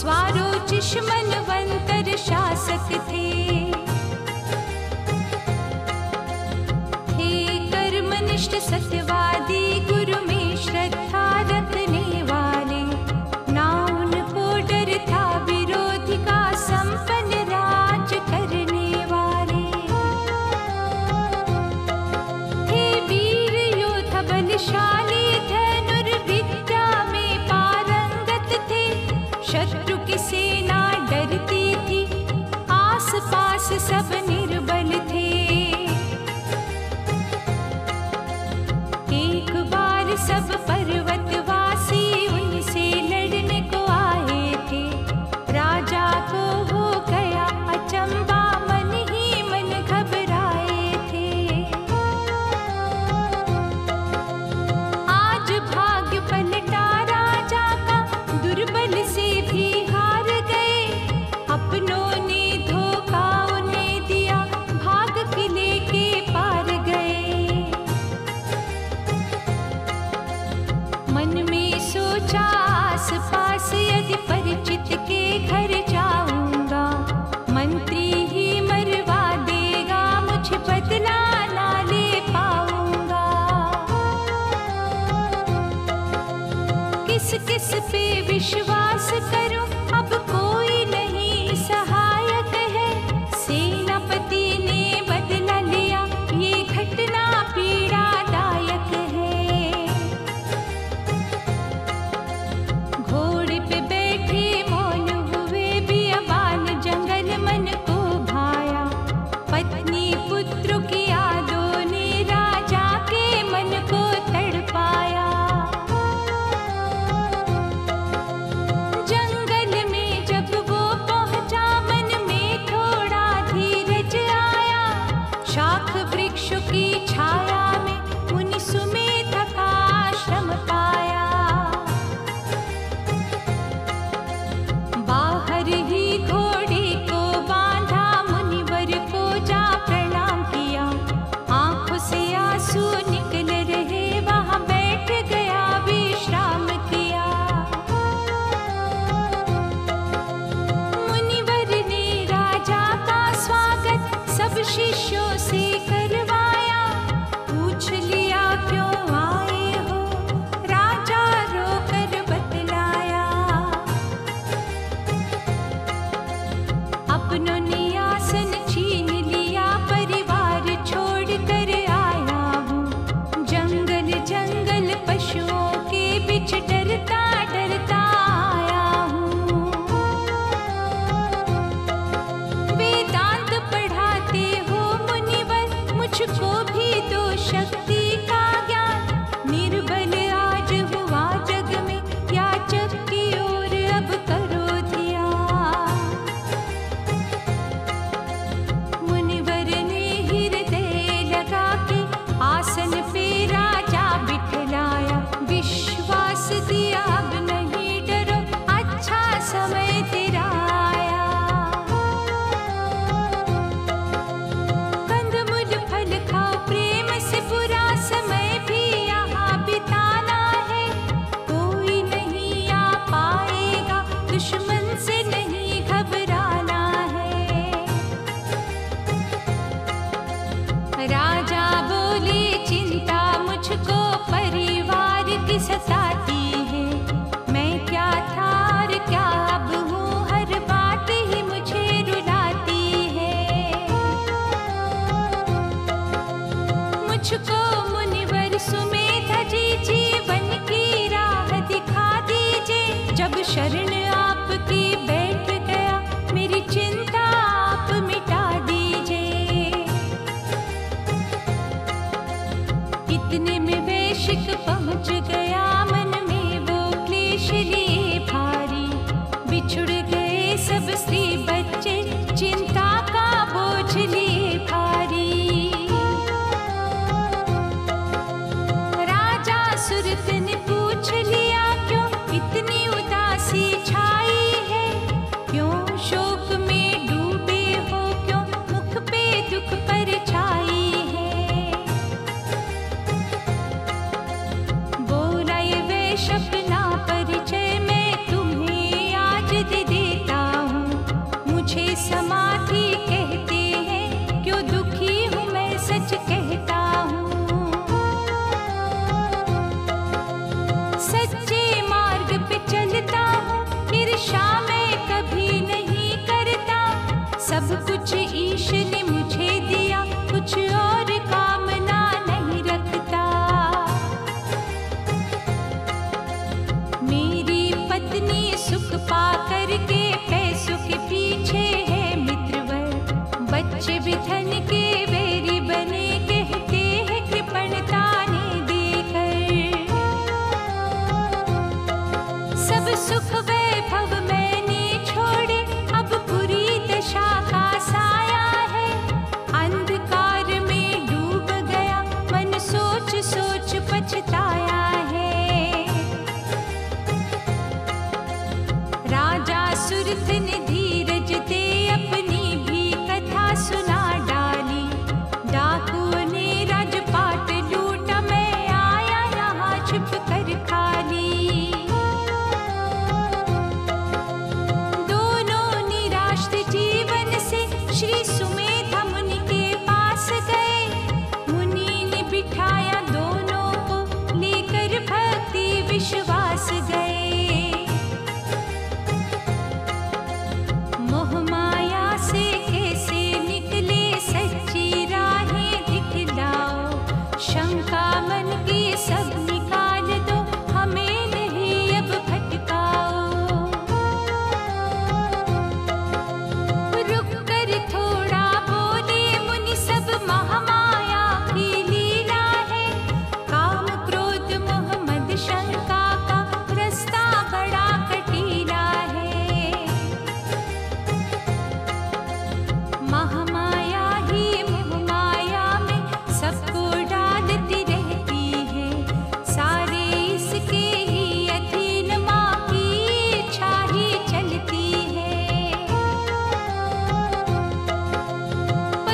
स्वारोचिष मनवंतर शासक थे कर्मनिष्ठ सत्यवादी, गुरु में श्रद्धा रखने वाले। ना उनको डर था विरोधी का, संपन्न राज करने वाले थे। वीर योद्धा बलशाली, धनुर्विद्या में पारंगत थे। शत्रु की सेना डरती थी, आस पास सब निर्बल थे। एक बार सब पर्वतवासी उनसे लड़ने को आए थे। राजा को हो गया अचंबा, मन ही मन घबराए थे। आज भाग्य पलटा राजा का, दुर्बल से भी हार गए। अपनों ने धोखा उन्हें दिया, भाग किले के पार गए। मन में सोचा आस पास, यदि परिचित के घर जाऊंगा, मंत्री ही मरवा देगा, मुझे बदला ना ले पाऊंगा। किस किस पे विश्वास करूं, अब कोई नहीं सहायक है। सेनापति ने बदला लिया, ये घटना पीड़ादायक है। घोड़े पे बैठे मौन हुए बियाबान, जंगल मन को भाया। पत्नी पुत्रों की यादों ने राजा के मन को तड़पाया। जंगल में जब वो पहुंचा, मन में थोड़ा धीरज आया। शाख वृक्षों की छाया में मुनि सुमेध का आश्रम पाया। बाहर ही घोड़े को बांधा, मुनिवर को जा प्रणाम किया। आंखों से आंसू निकल रहे, वहां बैठ गया विश्राम किया। मुनिवर ने राजा का स्वागत सब शिष्यों से करवाया। पूछ लिया क्यों आए हो, राजा रोकर बतलाया। अपनों ने आसन छीन लिया, परिवार छोड़ कर आया हूँ। जंगल जंगल पशुओं के बीच डरता डरता आया हूँ। वेदांत पढ़ाते हो मुनिवर, मुझको भी दो शक्ति का ज्ञान। निर्बल आज हुआ जग में, याचक की ओर अब करो ध्यान। मुनिवर ने हृदय लगा के आसन पे राजा बिठलाया। विश्वास दिया अब नहीं डरो, अच्छा समय तेरा आया। कंदमूल फल खाओ प्रेम से, बुरा समय भी यहाँ बिताना है। कोई नहीं आ पाएगा, दुश्मन से नहीं घबराना है। राजा बोले चिंता मुझको परिवार की सताती है। मैं क्या था और क्या अब हूँ, हर बात ही मुझे रुलाती है। मुझको मुनिवर सुमेधा जी जीवन की राह दिखा दीजिए। जब शरण आप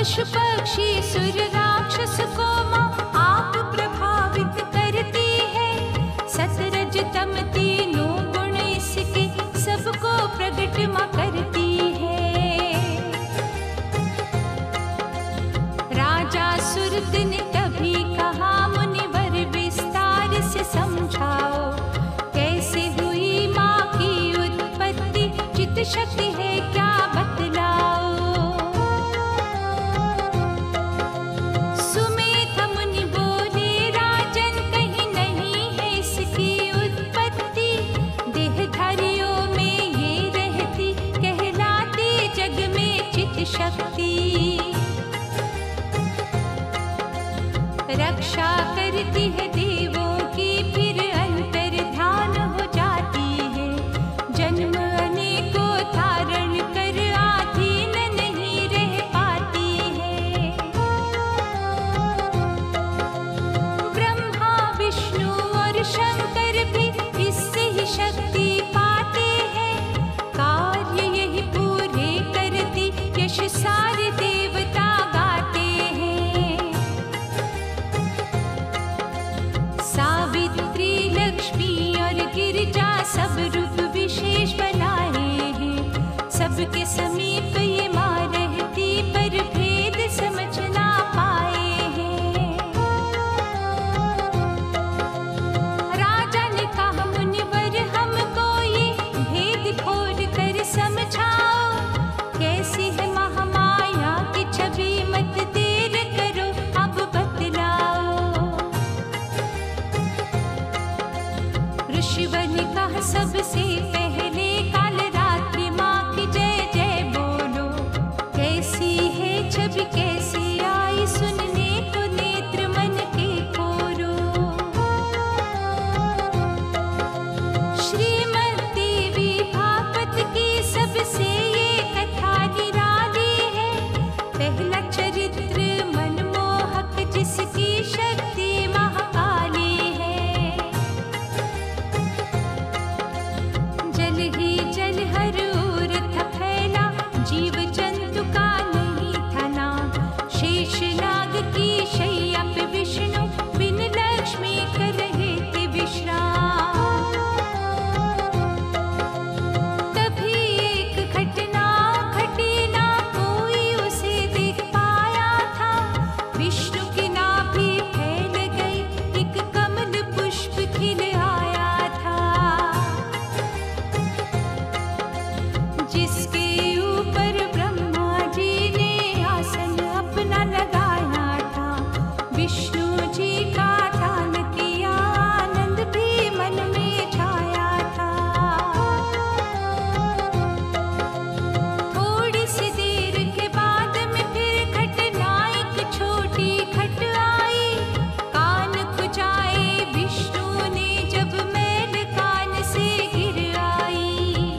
पशु पक्षी सुर राक्षस को माँ आप प्रभावित करती है। सतरज तम तीनों गुण इसके सबको प्रकट माँ करती है। राजा सुरत ने तभी कहा मुनिवर विस्तार से समझाओ, कैसे हुई माँ की उत्पत्ति, चित शक्ति है क्या बतलाओ। सुमेध मुनि बोले राजन कहीं नहीं है इसकी उत्पत्ति, देहधारियों में ये रहती कहलाती जग में चित शक्ति। रक्षा करती है देवों की फिर अंतर ध्यान हो जाती है। जन्म अनेकों धारण कर आधीन नहीं रह पाती है। ब्रह्मा विष्णु और शंकर भी इससे ही शक्ति पाते हैं। कार्य यही पूरे करती यश सारे देवता गाते हैं। सावित्री लक्ष्मी और गिरिजा सब रूप विशेष बनाए हैं। सबके समीप ये माँ रहती पर भेद समझ ना पाए हैं। राजा ने कहा मुनिवर हमको ये भेद खोल कर समझाओ, कैसी है महामाया की छवि मत देर करो अब बतलाओ। ऋषिवर ने कहा सबसे पहले काल रात्रि माँ की जय जय बोलो, कैसी है छवि कैसी आई सुनने को नेत्र मन के खोलो। श्रीमद् देवी भागवत की सबसे ये कथा निराली है। पहला चरित्र मनमोहक जिसकी शक्ति महाकाली है। जल ही जल हर ओर था फैला, जीव जंतु का नहीं था नाम। शेष नाग की शैया पे विष्णु बिन लक्ष्मी कर रहे थे विश्राम। तभी एक घटना घटी ना कोई उसे देख पाया था। विष्णु की नाभि फैल गई, एक कमल पुष्प खिल आया था। जिसके ऊपर ब्रह्मा जी ने आसन अपना लगाया था। विष्णु जी का ध्यान किया, आनंद भी मन में छाया था। थोड़ी सी देर के बाद में फिर घटना एक छोटी घट आई। कान खुजाए विष्णु ने जब मैल कान से गिर आई।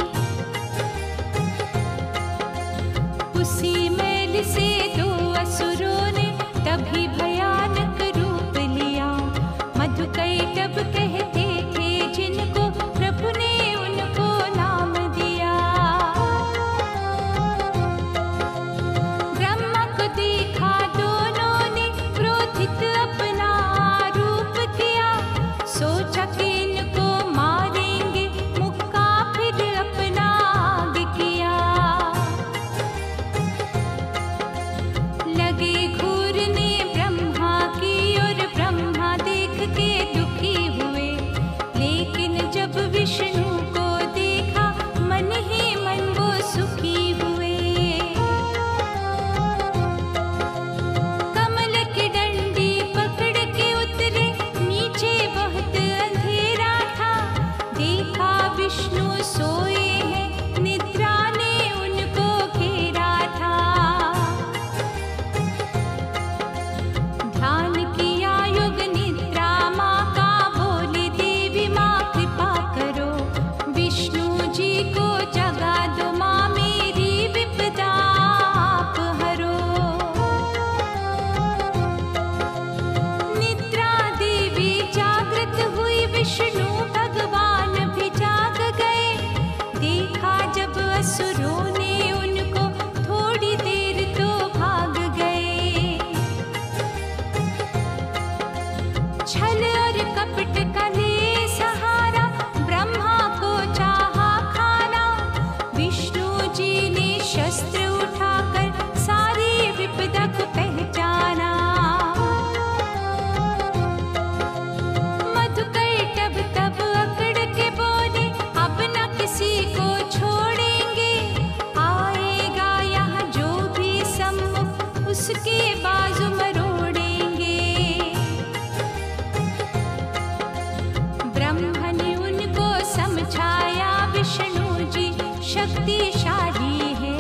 शक्तिशाली है,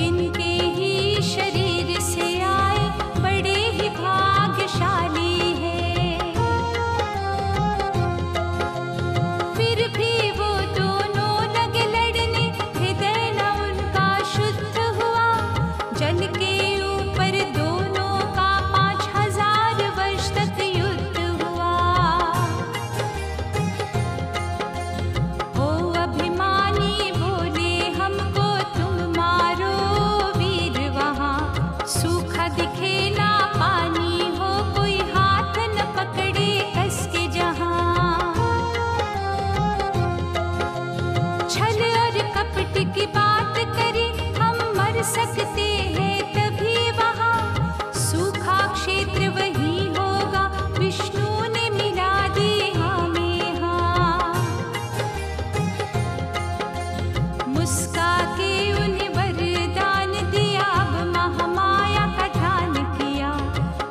इनके ही शरीर से आए बड़े ही भाग्यशाली है। फिर भी वो दोनों लगे लड़ने, हृदय न उनका शुद्ध हुआ। जल के ऊपर दोनों का 5000 वर्ष तक युद्ध हुआ। ओ अभिमानी बोले हमको तुम मारो वीर, वहाँ सूखा दिखे ना पानी हो, कोई हाथ न पकड़े कस के जहाँ। छल और कपट की बात करी हम मर सकते हैं तभी, वहाँ सूखा क्षेत्र वही होगा, विष्णु ने मिला दी हमें हाँ। मुस्का के उन्हें वरदान दिया, अब महामाया का ध्यान किया।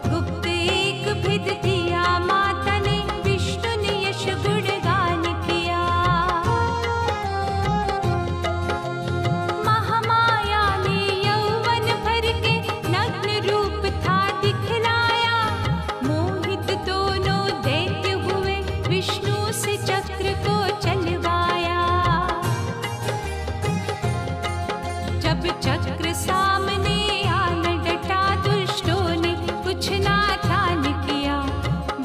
गुप्त एक भेद दिया माता ने, विष्णु ने यश गुणगान किया। महामाया ने यौवन भर के नग्न रूप था दिखलाया। मोहित दोनों दैत्य हुए, विष्णु से चक्र को चलवाया। जब चक्र सामने आन डटा, दुष्टों ने कुछ नादान किया।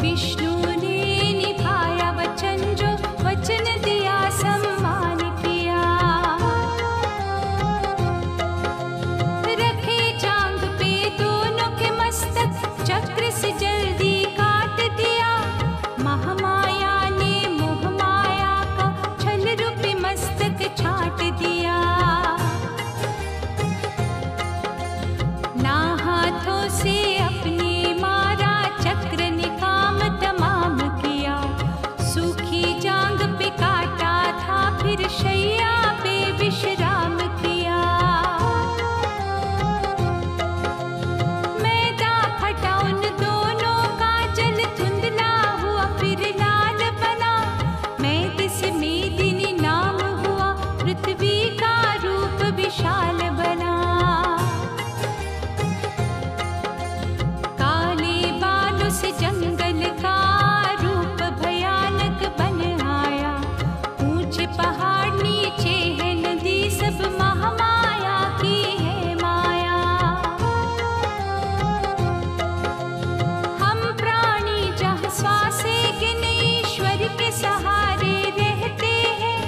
विष्णु ने निभाया वचन, जो वचन दिया सम्मान किया। रखे जांग पे दोनों के मस्तक, चक्र से जल्दी काट दिया। महामाया ने मोह माया का छल रूपी मस्तक छाट दिया। ना हाथों से अपने मारा, चक्र ने काम तमाम किया। सूखी जांग पे काटा था, फिर शैया पे विश्राम किया। मैदा फटा उन दोनों का, जल धुंधला हुआ फिर लाल बना। मैदे से मेदिनी नाम हुआ, पृथ्वी का रूप विशाल बना। काले बालों से जंगल का रूप भयानक बन आया। ऊंचे पहाड़ नीचे है नदी, सब महामाया की है माया। हम प्राणी जहाँ श्वासे गिने ईश्वर के सहारे रहते हैं।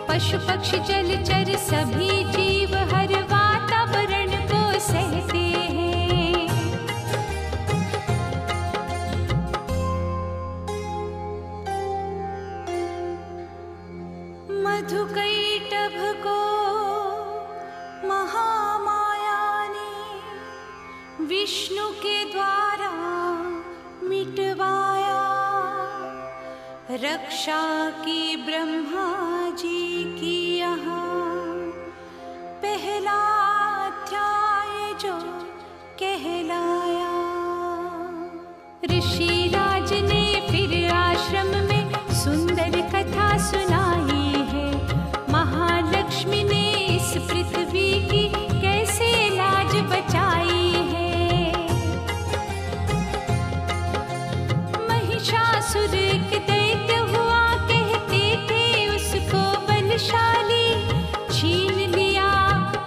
पशु पक्षी जलचर सभी जीव हर वातावरण को सहते हैं। मधुकैटभ को महामाया ने विष्णु के द्वारा मिटवाया। रक्षा की ब्रह्मा जी की यहाँ पहला अध्याय जो कहलाया। ऋषिराज ने फिर आश्रम में सुंदर कथा सुनाई है। महालक्ष्मी ने इस पृथ्वी की कैसे लाज बचाई है। महिषासुर के दैत्य हुआ, कहते थे उसको बलशाली। छीन लिया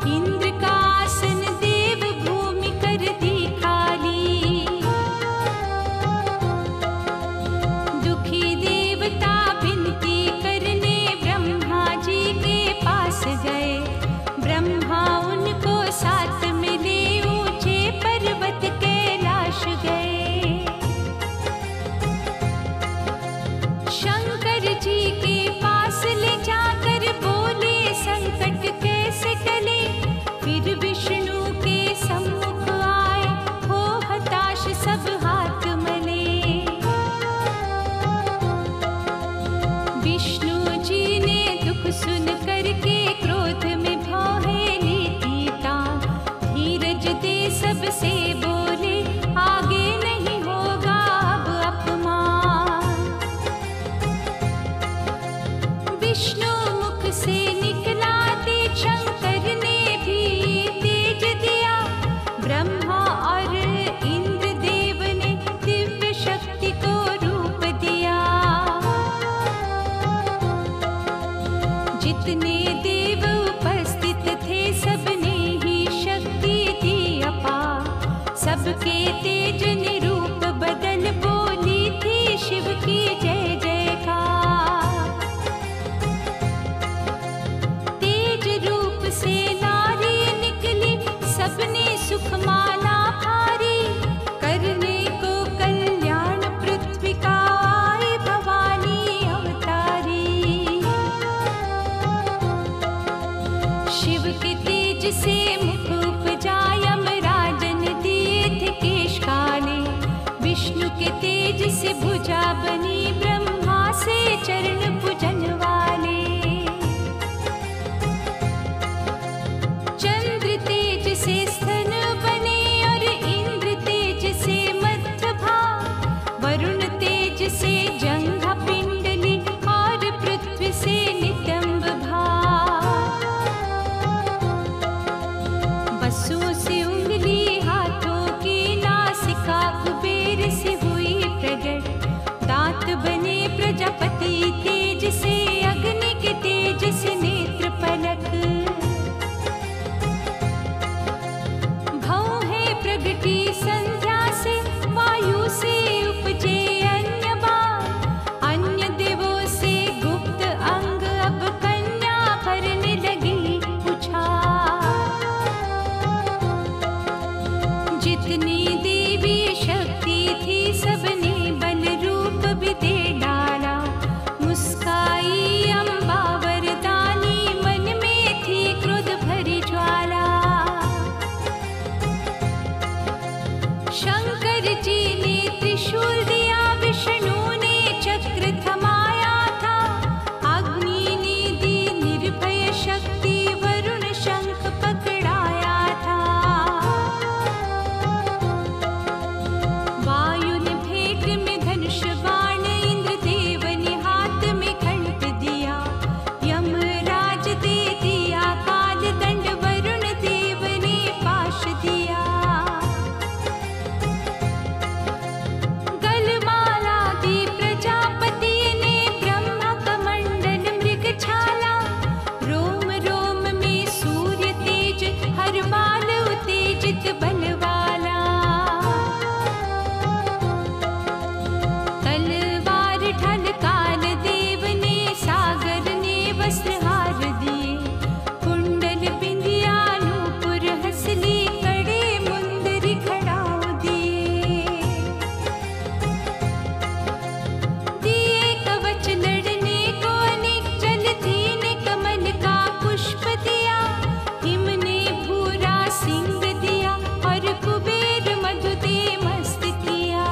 इंद्र का आसन, देव भूमि कर दी खाली। सबके तेज निरूप बदन बोली थी शिव की जय जयकार। तेज रूप से नारी निकली सबने सुखमाला भारी, करने को कल्याण पृथ्वी का आई भवानी अवतारी। शिव के तेज से मुख उपजा यमराज ने दिए थे केश काले, विष्णु के तेज से भुजा बनी ब्रह्मा से चरण पूजन वाले। चंद्र तेज से स्तन बने और इंद्र तेज से मध्य भाग, वरुण तेज से जंघा पिंडली और पृथ्वी से नितंब भाग। बसु से उंगली हाथों की नासिका कुबेर से हुई प्रगट, दांत बने प्रजापति तेज से अग्नि के तेज से नेत्र पलक। भौ है प्रगति संध्या से वायु से उपजे अन्य बाण, अन्य देवों से गुप्त अंग अब कन्या भरने लगी उछाल। जितनी देवी शक्ति थी सबने बल रूप भी दे डाला, मुस्काई अम्बा वरदानी मन में थी क्रोध भरी ज्वाला। शंकर जी ने त्रिशूल दिया, विष्णु ने चक्र थमाया था, अग्नि ने दी निर्भय शक्ति, वरुण शंख पकड़ाया था। वायु ने भेंट में धनुष बाण, इंद्रदेव ने हाथ में खड्ग दिया, यमराज दे दिया काल दंड, वरुण देव ने पाश दिया। गलमाला दी प्रजापति ने, ब्रह्मा कमंडल मृग छाला, रोम रोम में सूर्य तेज, हर बाल उत्तेजित बलवाला। तलवार ढल काल देव ने, सागर ने वस्त्रहार दिए, कुंडल बिंदिया नूपुर हंसली, कड़े मुंदरी खड़ाऊ दिए। दिए कवच लड़ने को अनेक, जलधि ने कमल का पुष्प दिया, हिम ने भूरा सिंह दिया, और कुबेर मधु दे मस्त किया।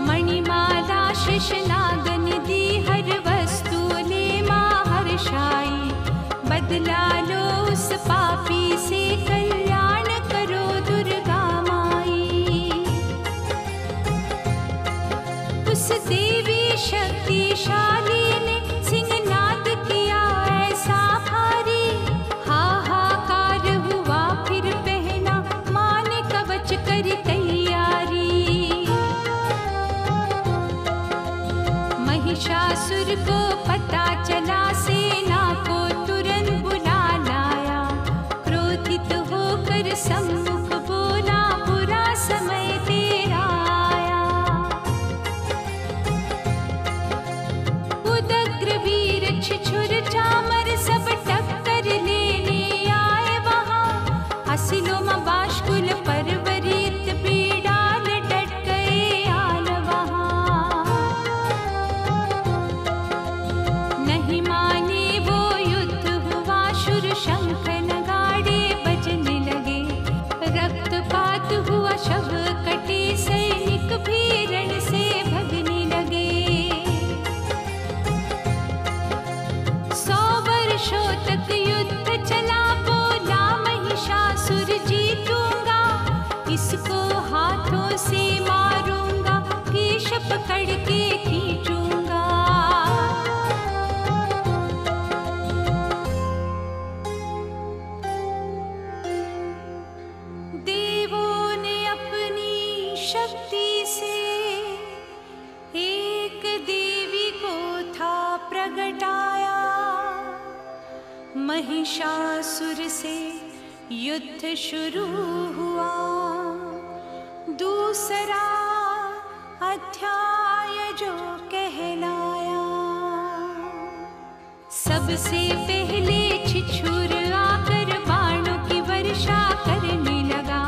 मणिमाला शेषनागन दी, हर वस्तु ले मां हर्षाई, बदला लो उस पापी से, कल्याण करो दुर्गा माई। उस देवी शक्तिशाली ने सिंहनाद किया ऐसा भारी, हाहाकार हुआ फिर पहना, मां ने कवच करी तैयारी। महिषासुर को पता चला, सेना को तुरंत बुला लाया, क्रोधित होकर सम्मुख बोला, बुरा समय तेरा आया। उदग्र वीर छिछुर चामर सब टक्कर लेने आए वहां, असिलोम बाष्कुल परवरित पीड़ाल डट गए आल वहां। नहीं माने वो युद्ध हुआ, शुर शंख नगाड़े बजने लगे, रक्तपात हुआ शव कटे, सैनिक भी रण से भगने लगे। 100 वर्षों तक युद्ध चला, बोला महिषासुर जीतूंगा, इसको हाथों से मारूंगा, केश पकड़ के खींचूंगा। देवों ने अपनी शक्ति से एक देवी को था प्रगटाया, महिषासुर से युद्ध शुरू हुआ। दूसरा अध्याय जो कहलाया, सबसे पहले छिछोर आकर बाणों की वर्षा करने लगा।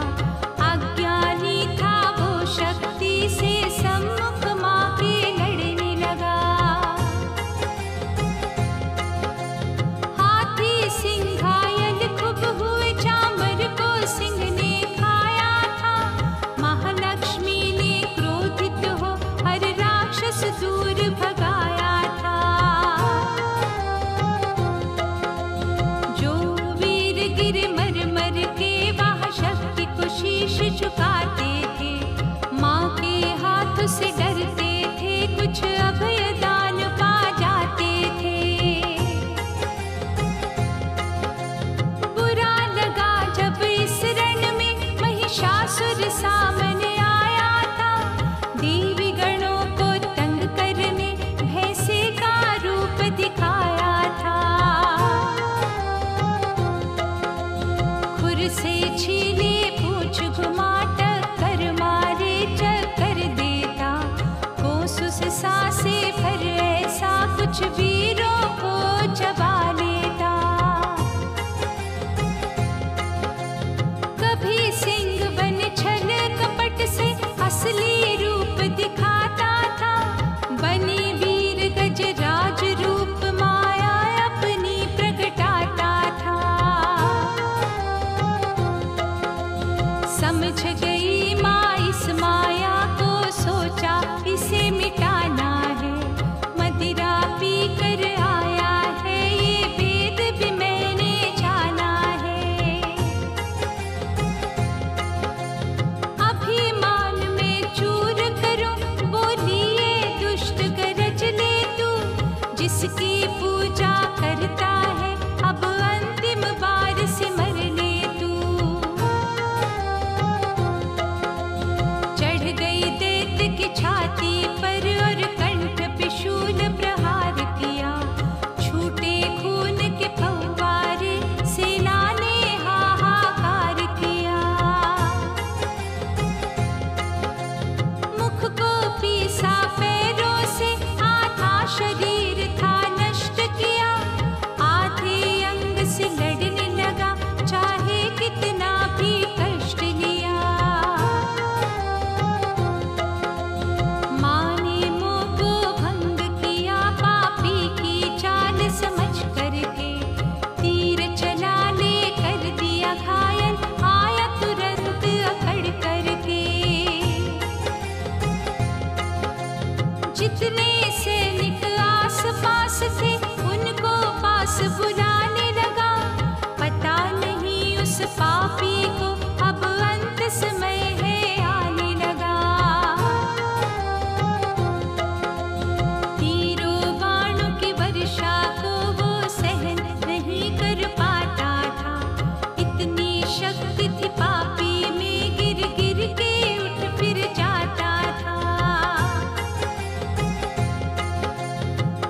अज्ञानी था वो शक्ति से सम्मुख माँ के लड़ने लगा। हाथी सिंह घायल खूब हुए, चामर को सिंह ने खाया था। महालक्ष्मी ने क्रोधित हो हर राक्षस दूर भगाया था। जो वीर गिर मर मर के वह शक्ति को शीश झुकाते थे। माँ के हाथ से डरते थे, कुछ अभय दान पा जाते थे। बुरा लगा जब इस रण में महिषासुर सामने आया था। देवी गणों को तंग करने भैंसे का रूप दिखाया था। खुर से छीले पूछ घुमा टक्कर मारे चक्कर देता। कोसुस सांसे भर ऐसा कुछ वीरों को चबा लेता। कभी सिंह बन छल कपट से असली रूप दिखाता था। बने वीर गजराज रूप माया अपनी प्रगटाता था। समझ गई माँ इस माया को, सोचा इसे मिटाना है। मदिरा पी कर आया है, ये वेद भी मैंने जाना है। अभिमान में चूर करो, बोलिए दुष्ट गरज ले तू। जिसकी पूजा करता है अब अंतिम बार सिमर ले तू। चढ़ गई दैत्य की छाती पर और कंठ पे शूल प्रहार किया। छूटे खून के फव्वारे, सेना ने हाहाकार किया। मुख को पीसा पैरों से, आधा शरीर था नष्ट किया। आधे अंग से लड़ने लगा, चाहे कितना भी कष्ट लिया। माँ ने मोह को भंग किया, पापी की चाल समझ करके। तीर चला ले कर दिया घायल, आया तुरंत अकड़ करके। जितने सैनिक आस पास थे उनको पास बुलाने लगा। पता नहीं उस पापी को अब अंत समय है आने लगा। तीरों बाणों की वर्षा को वो सहन नहीं कर पाता था। इतनी शक्ति थी पापी में, गिर गिर के उठ फिर जाता था।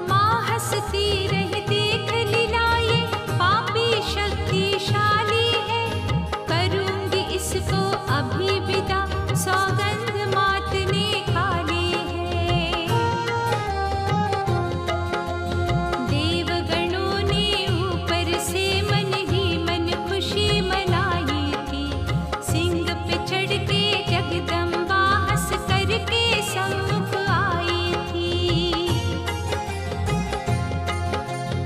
माँ हंसती रही देख लीलाए, पापी शक्तिशाली है। करूंगी इसको अभी विदा, सौगंध मात ने खा ली है। देवगणों ने ऊपर से मन ही मन खुशी मनाई थी। सिंह पे चढ़ के जगदम्बा हंस करके सम्मुख आई थी।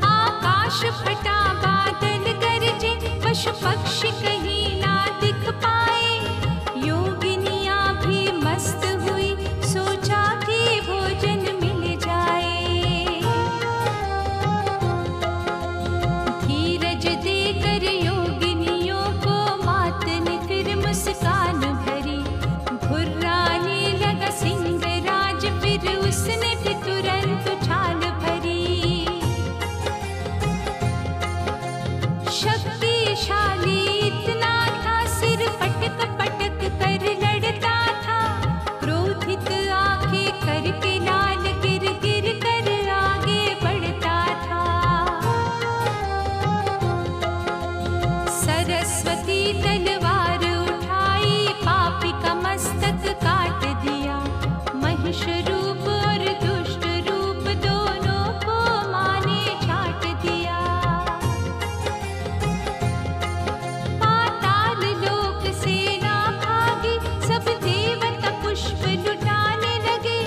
आकाश फटा बादल गरजे, पशु पक्षी कहीं ना दिख पाए। योगिनियाँ भी मस्त हुई, सोचा कि भोजन मिल जाए। धीरज देकर योगिनियों को मात ने फिर मुस्कान भरी। घुर्राने लगा सिंह राज, फिर उसने भी तुरंत छाल भरी। शक्तिशाली इतना था, सिर पटक पटक कर लड़ता था। क्रोधित आंखें करके लाल, गिर गिर कर आगे बढ़ता था। सरस्वती तलवार उठाई, पापी का मस्तक काट दिया। महिष रूप और दुष्ट रूप दोनों को माँ ने छाट दिया। पाताल लोक से ना भागी, सब देवता पुष्प लुटाने लगे।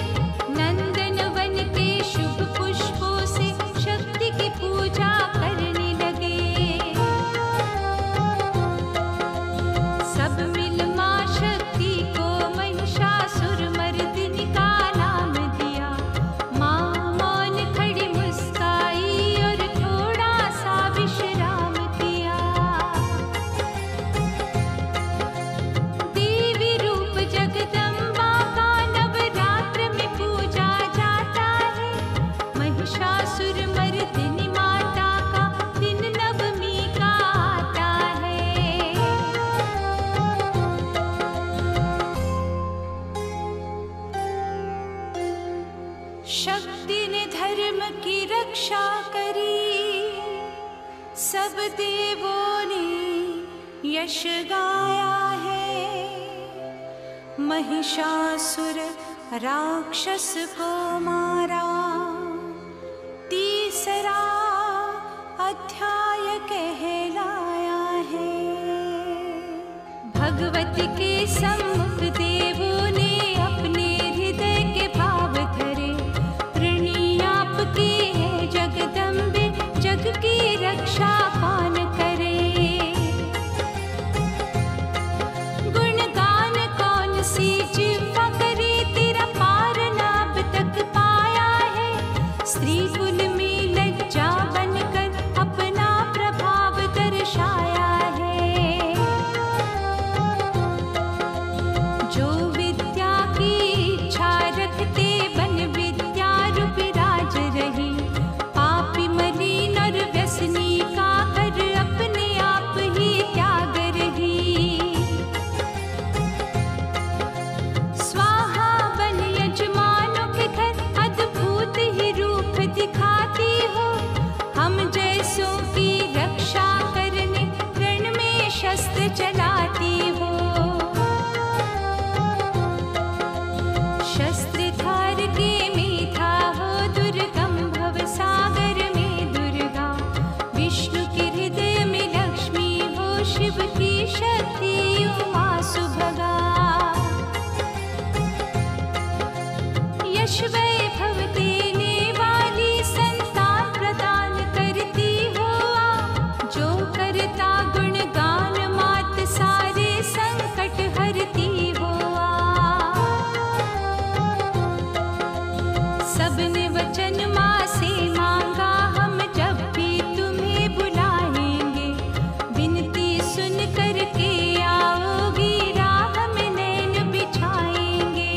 नंदन वन के शुभ पुष्पों से शक्ति की पूजा करने लगे। सब मिल माँ शक्ति को महिषासुर मर्दिनी का नाम दिया। माँ मौन खड़ी मुस्काई और थोड़ा सा विश्राम किया। देवी रूप जगदम्बा का नवरात्र में पूजा जाता है। महिषासुर मर्दिनी माता का दिन नवमी का आता है। शक्ति ने धर्म की रक्षा करी, सब देवों ने यश गाया है। महिषासुर राक्षस को मारा, तीसरा अध्याय कहलाया है। भगवत के सम्मुख देवों ने अपने हृदय के भाव धरे। ऋणी आपकी है जगदम्बे, जग की रक्षा कौन करे। गुणगान कौन सी जिह्वा करे, तेरा पार नाभ तक पाया है। स्त्री कुल में लज्जा बनकर अपना प्रभाव दर्शाया है। जो विद्या की इच्छा रखते बन विद्या रूप राज रही। पापी मलिन और व्यसनी का कर अपने आप ही त्याग रही। स्वाहा बन यजमानों के घर, अद्भुत ही रूप दिखाती हो। हम जैसों की रक्षा करने रण में शस्त्र चलाती हो। शस्त्रधार के मेधा हो, दुर्गम भव सागर में दुर्गा। विष्णु के हृदय में लक्ष्मी हो, शिव की शक्ति उमा सुभगा। यश वैभव देने वाली, संतान प्रदान करती हो आप। जो करता गुणगान मात, सारे संकट हरती हो आप। सबने वचन माँ से मांगा, हम जब भी तुम्हें बुलाएंगे। विनती सुन करके आओगी, राह में नैन बिछाएंगे।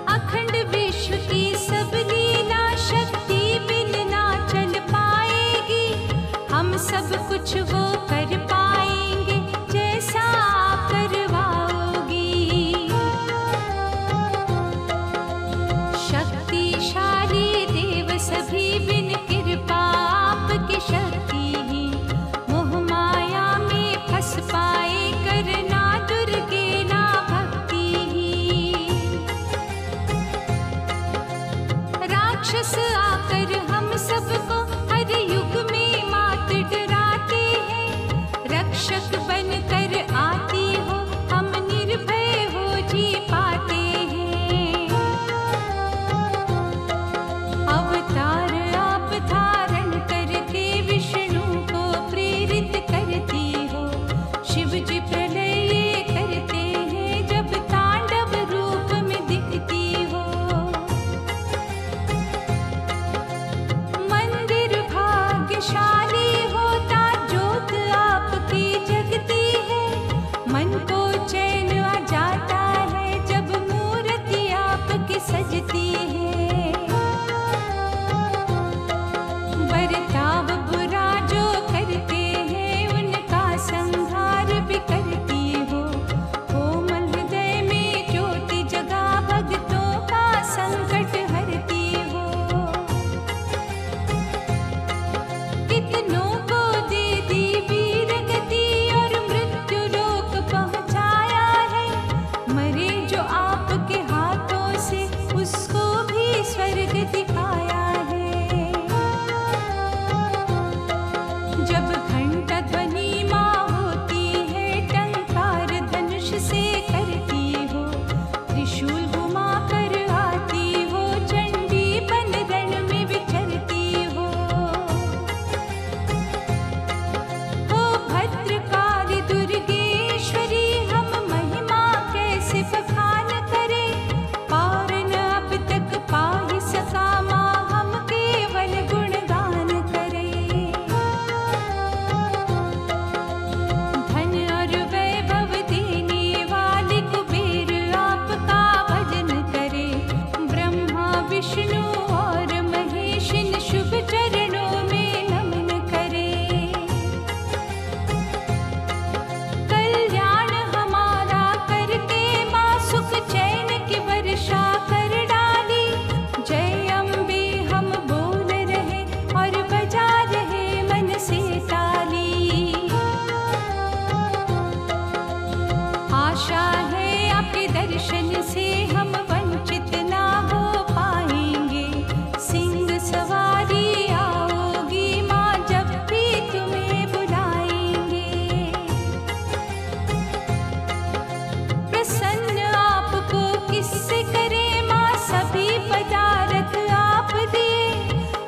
अखंड विश्व की सब लीला, शक्ति बिन ना चल पाएगी। हम सब कुछ वो कर पाएंगे, जैसा आप करवाओगी। शक्तिशाली देव सभी बिन कृपा आपकी शक्ति ही। मोह माया में फंस पाए, करना दुर्गे ना भक्ति ही। राक्षस आकर हम सबको हर युग में मात डराते हैं।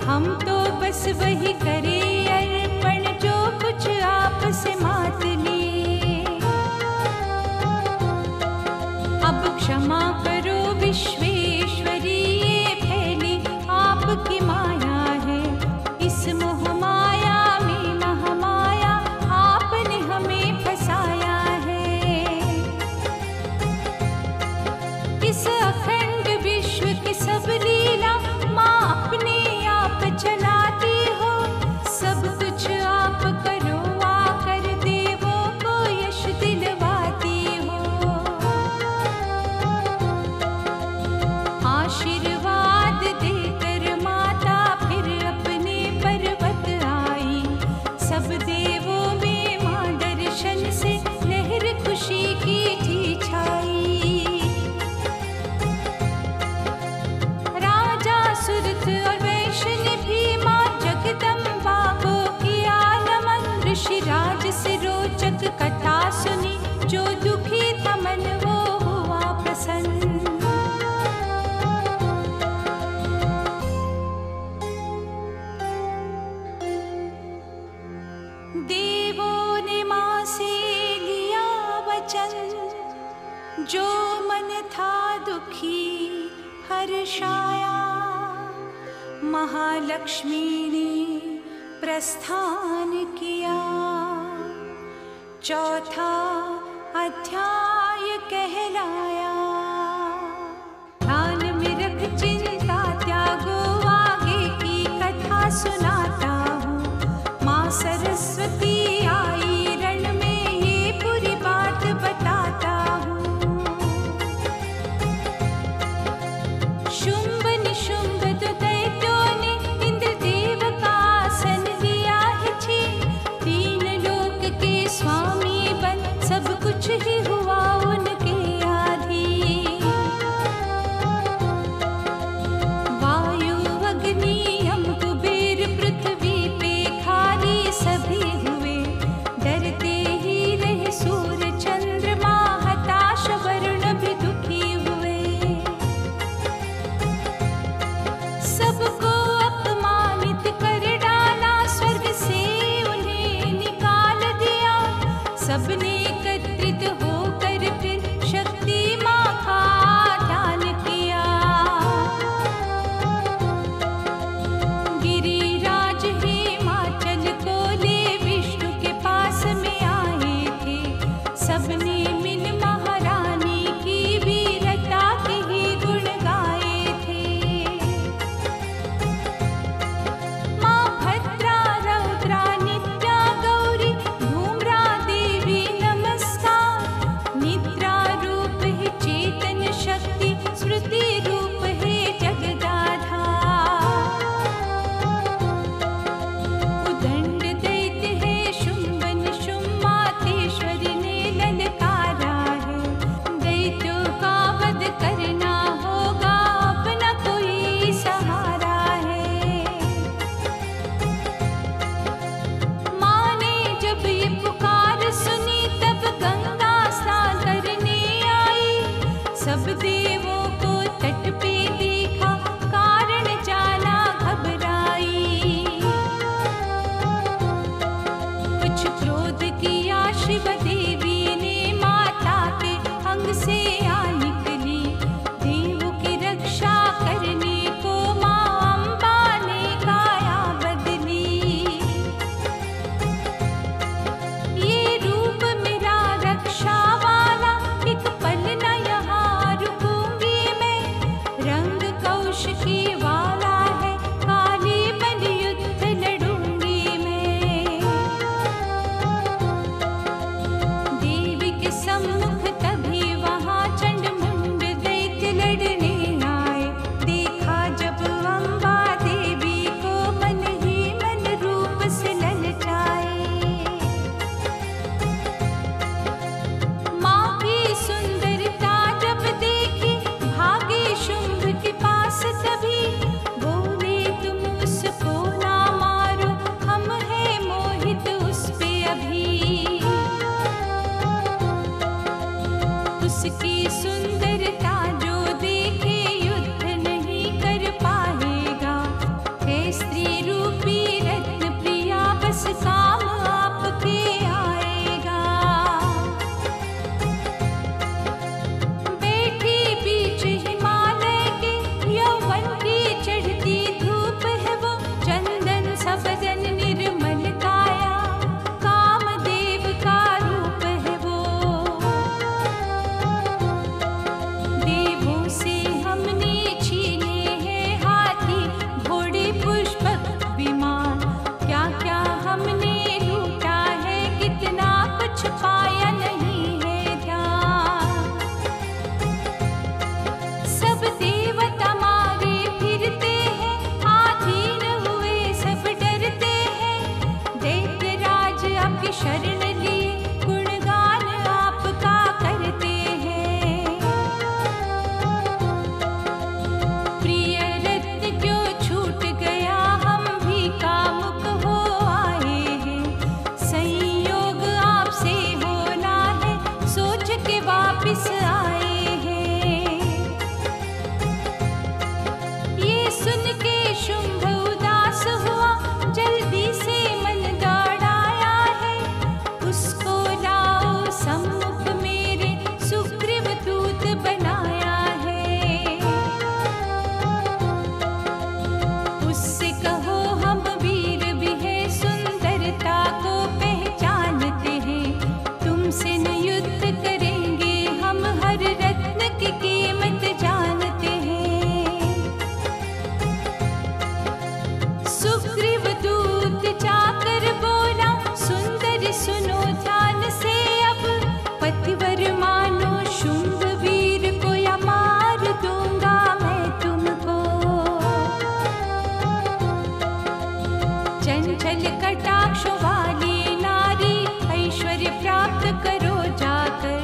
हम तो बस वही करे अर्पण जो कुछ आपसे मात लिए। अब क्षमा करो विश्वेश्वरी, ये फैली आपकी माया है। इस मोह माया में महामाया आपने हमें फंसाया है। इस अखंड विश्व की सब लीला माँ अपने आप चलाती हो। सब कुछ आप करो आकर देवों को यश दिलवाती हो। आशीर्वाद देकर माता फिर अपने पर्वत आई। सब देवों में माँ दर्शन से लहर खुशी की थी छाई। राजा सुरथ और वैष्णव भी माँ जगदम्बा को किया नमन। ऋषिराज से रोचक कथा सुनी, जो दुखी था मन वो हुआ प्रसन्न। देवों ने माँ से लिया वचन, जो मन था दुखी हर्षाया। महालक्ष्मी ने प्रस्थान किया। चौथा अध्याय कहलाया। ध्यान में रख चिंता त्यागो, आगे की कथा सुनाता हूँ। माँ सरस्वती आई रण में, ये पूरी बात बताता हूँ। शुंभ निशुंभ दो दैत्यों ने इंद्रदेव का आसन लिया है छीन। तीन लोक के स्वामी बन सब कुछ ही हुआ उनके आधीन। श्री रूपी रत्न प्रिया बस काम आपके आएगा। बैठी बीच हिमालय के यौवन की चढ़ती धूप है वो, चंदन सा बदन निर्मल काया, कामदेव का रूप है वो। देवों से हमने छीने हैं हाथी घोड़े पुष्पक विमान, क्या क्या हमने लूटा है, कितना कुछ पाया नहीं है ध्यान। सब देवता मारे फिरते हैं, आधीन हुए सब डरते हैं। दैत्यराज आपकी शरण लिए गुणगान आपका करते हैं। प्रिय रत्न क्यों छूट गया, हम भी कामुक हो आए हैं। संयोग आपसे होना है, सोच के वापिस आए हैं। ये सुन के शुंभ उदास हुआ, जल्दी से मन दौड़ाया है। उसको लाओ सम्मुख मेरे, सुग्रीव दूत बनाया है। उससे कहो हम वीर भी है, सुंदरता को पहचानते हैं। तुमसे न युद्ध करेंगे हम, हर रत्न की कीमत जानते हैं। सुग्रीव दूत जाकर बोला, सुंदर सुनो ध्यान से अब। पतिवर मानो शुंभ वीर को, या मार दूंगा मैं तुमको। चंचल कटाक्ष वाली नारी, ऐश्वर्य प्राप्त करो जाकर।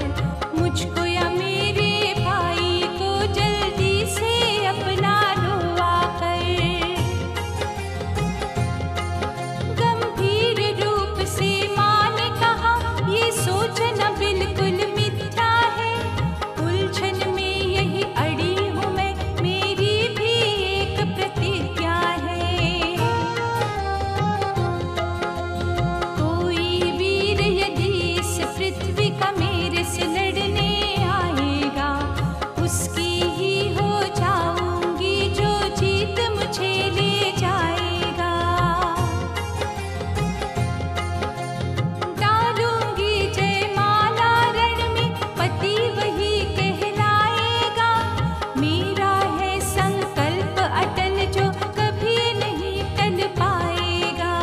मुझको या मेरे भाई को जल्दी से अपना लो आकर। गंभीर रूप से माँ ने कहा, ये सोचना बिल्कुल मिथ्या है। उलझन में यही अड़ी हूँ मैं, मेरी भी एक प्रतिज्ञा है। कोई वीर यदि इस पृथ्वी का मेरे से लड़ने आएगा, उसकी ही हो जाऊंगी जो जीत मुझे ले जाएगा। डालूंगी जयमाला रण में, पति वही कहलाएगा। मेरा है संकल्प अटल, जो कभी नहीं टल पाएगा।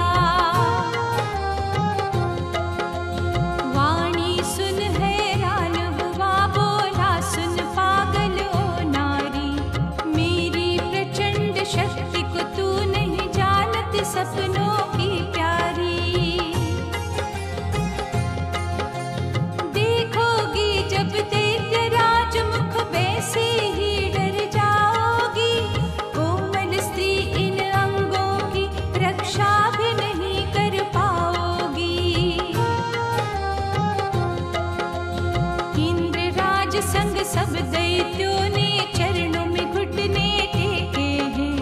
वाणी सुन हैरान हुआ, बोला सुन पागल ओ नारी। मेरी प्रचंड शक्ति को तू नहीं जानती, सपनों की प्यारी। देखोगी जब दैत्यराज मुख, वैसे ही डर जाओगी। कोमल स्त्री इन अंगों की रक्षा भी नहीं कर पाओगी। इंद्रराज संग सब दैत्यों ने चरणों में घुटने टेके हैं।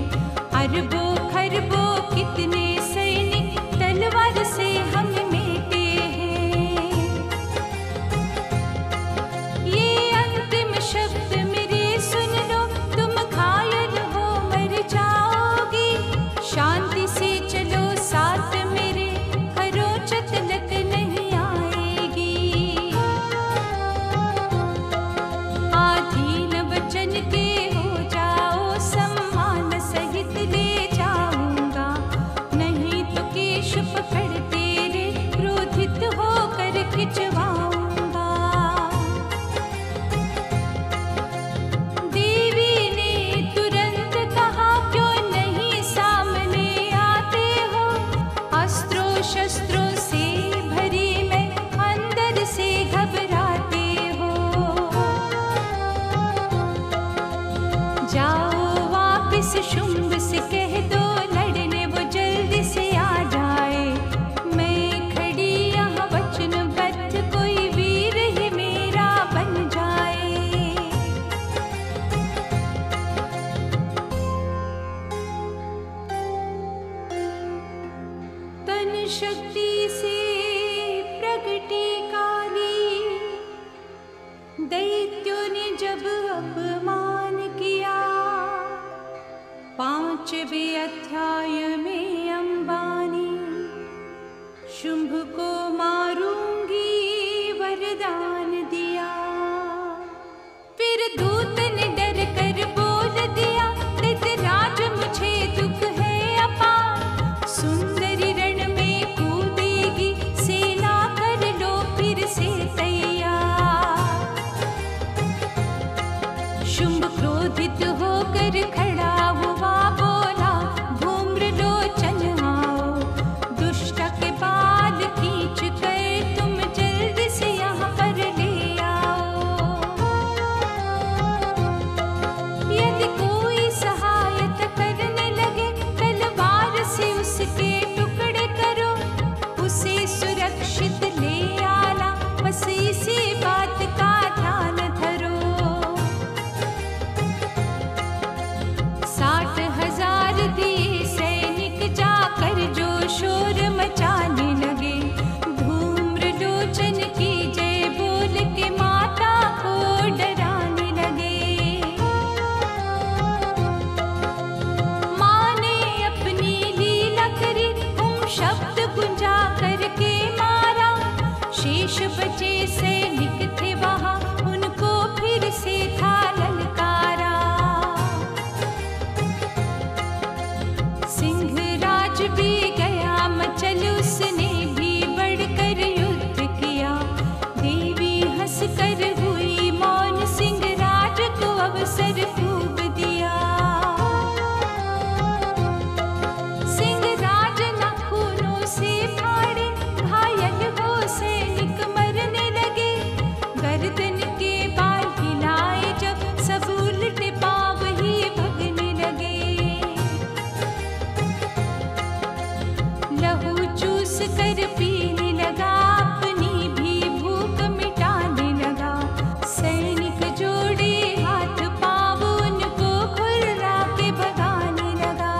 अरबों खरबों कितने सैनिक तलवार से हम मेटे हैं। ये अंतिम शब्द मेरे सुन लो, तुम घायल हो मर जाओगी। शांति से चलो साथ मेरे, खरोचत लत नहीं आएगी। आधीन वचन के हो जाओ, सम्मान सहित ले जाऊंगा। शक्ति से प्रगटी काली, दैत्यों ने जब अपमान किया, 5वें अध्याय में अंबानी, शुंभ को मारूंगी वरदान दिया। फिर दूत ने डर कर बोल दिया, दैत्यराज मुझे दुख है अपार, सुंदरी रण में कूदेगी सेना, कर लो फिर से तैयार। शुंभ क्रोधित होकर खड़ा हुआ, बोला धूम्रलोचन आओ, दुष्ट के बाल खींच कर तुम जल्दी से यहाँ पर ले आओ। यदि कोई सहायता करने लगे, तलवार से उसके टुकड़े करो, उसे सुरक्षित ले आना, बस इसी बात का ध्यान धरो। 60,000 दिए सैनिक जाकर जो शोर मचाने लगे, धूम्रलोचन की जय बोल के माता को डराने लगे। माँ ने अपनी लीला करी, शब्द गुंजा करके मारा, शेष बचे सैनिक थे वहाँ, उनको फिर से था ललकारा। सिंहराज भी गया मचल, उसने भी बढ़कर युद्ध किया, देवी हंस कर हुई मौन, सिंहराज को अवसर खूब दिया। सिंहराज नाखूनों से फाड़े, घायल हो सैनिक मरने लगे, गर्दन के बाल हिलाए जब, सब उल्टे पांव ही भगने लगे। लहू चूस कर पीने लगा, अपनी भी भूख मिटाने लगा, सैनिक जोड़े हाथ पांव, उनको खुर्रा के भगाने लगा।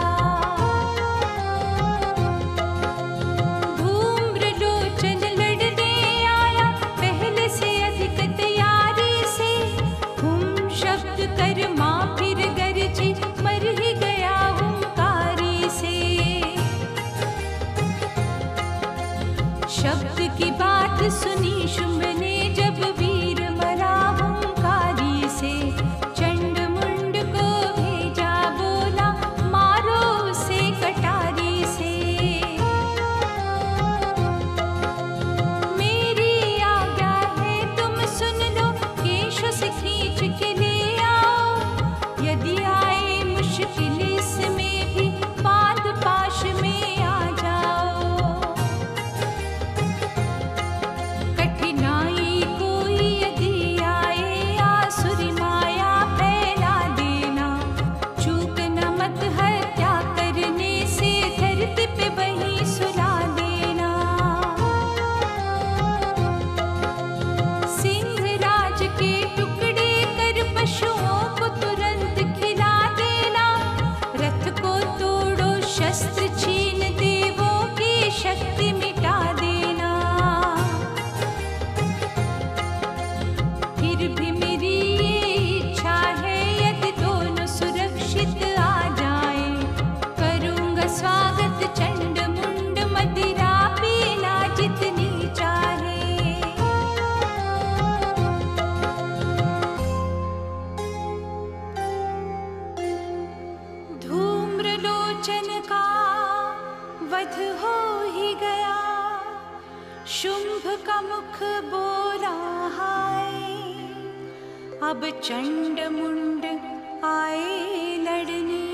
धूम्रलोचन लड़ने आया, पहले से अधिक तैयारी से, हुम शब्द कर माँ फिर गरजी, मर ही गया हुंकारी से। शब्द की बात सुनी शुंभ ने, जब वीर मरा हुंकारी से, चंड मुंड को भेजा, बोला मारो उसे कटारी से। मेरी आज्ञा है तुम सुन लो, केश से खींच के ले आओ, यदि आए मुश्किल इसमें भी, बांध पाश में आ जाओ। कठिनाई कोई यदि आए, आसुरी माया फैला देना, चूकना मत हत्या करने से, धरती पे वहीं सुला देना। सिंहराज के टुकड़े कर पशुओं को तुरंत खिला देना, रथ को तोड़ो शस्त्र छीन, देवों की शक्ति मिटा देना। फिर भी मेरी ये इच्छा है, यदि दोनों सुरक्षित आ जाए, करूँगा स्वागत चंड मुंड, मदिरा पीना जितनी चाहे। धूम्रलोचन का वध हो ही गया, शुंभ का मुख बोला हाय, अब चंड मुंड आए लड़ने,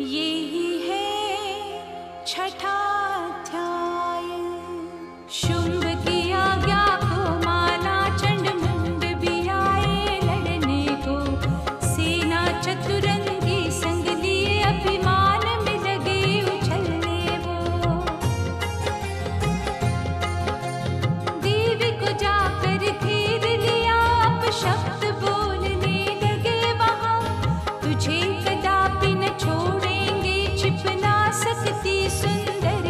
ये ही है छठा अध्याय। शुंभ की आज्ञा को माना, चंड मुंड भी आए लड़ने को, सेना चतुरंगी संग लिए, अभिमान में लगे उछलने वो। देवी को जाकर घेर लिया, अब शब्द बोलने लगे वहाँ, तुझे कदापि न छोड़ेंगे, छिप ना सकती सुंदर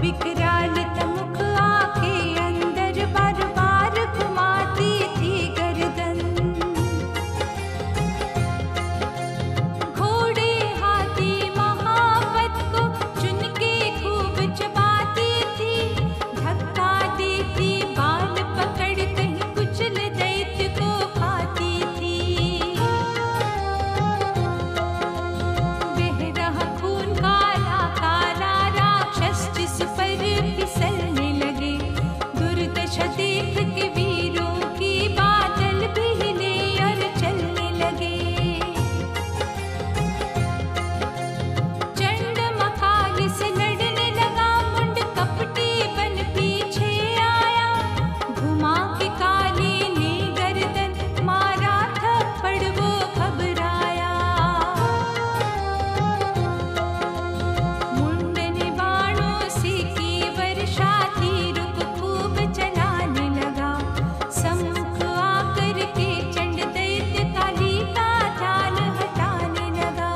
विकराल तमुख आके अंदर बार बार घुमाती थी गर्दन। घोड़े हाथी महावत को चुन के खूब चबाती थी, धक्का देती बाल पकड़ कहीं कुचल दैत्य को खाती थी। बह रहा खून काला काला राक्षस जिस पर फिसलने लगे, दुर्दशा देख के वीरों की बादल भी हिले और चलने लगे। चंड मकाल से लड़ने लगा, मुंड कपटी बन पीछे आया, घुमा के काली ने गर्दन मारा थप्पड़ वो घबराया। मुंड ने बाणों से की वर्षा, तीर को खूब चलाने लगा, सम्मुख आकर के चंड दैत्य काली का ध्यान हटाने लगा।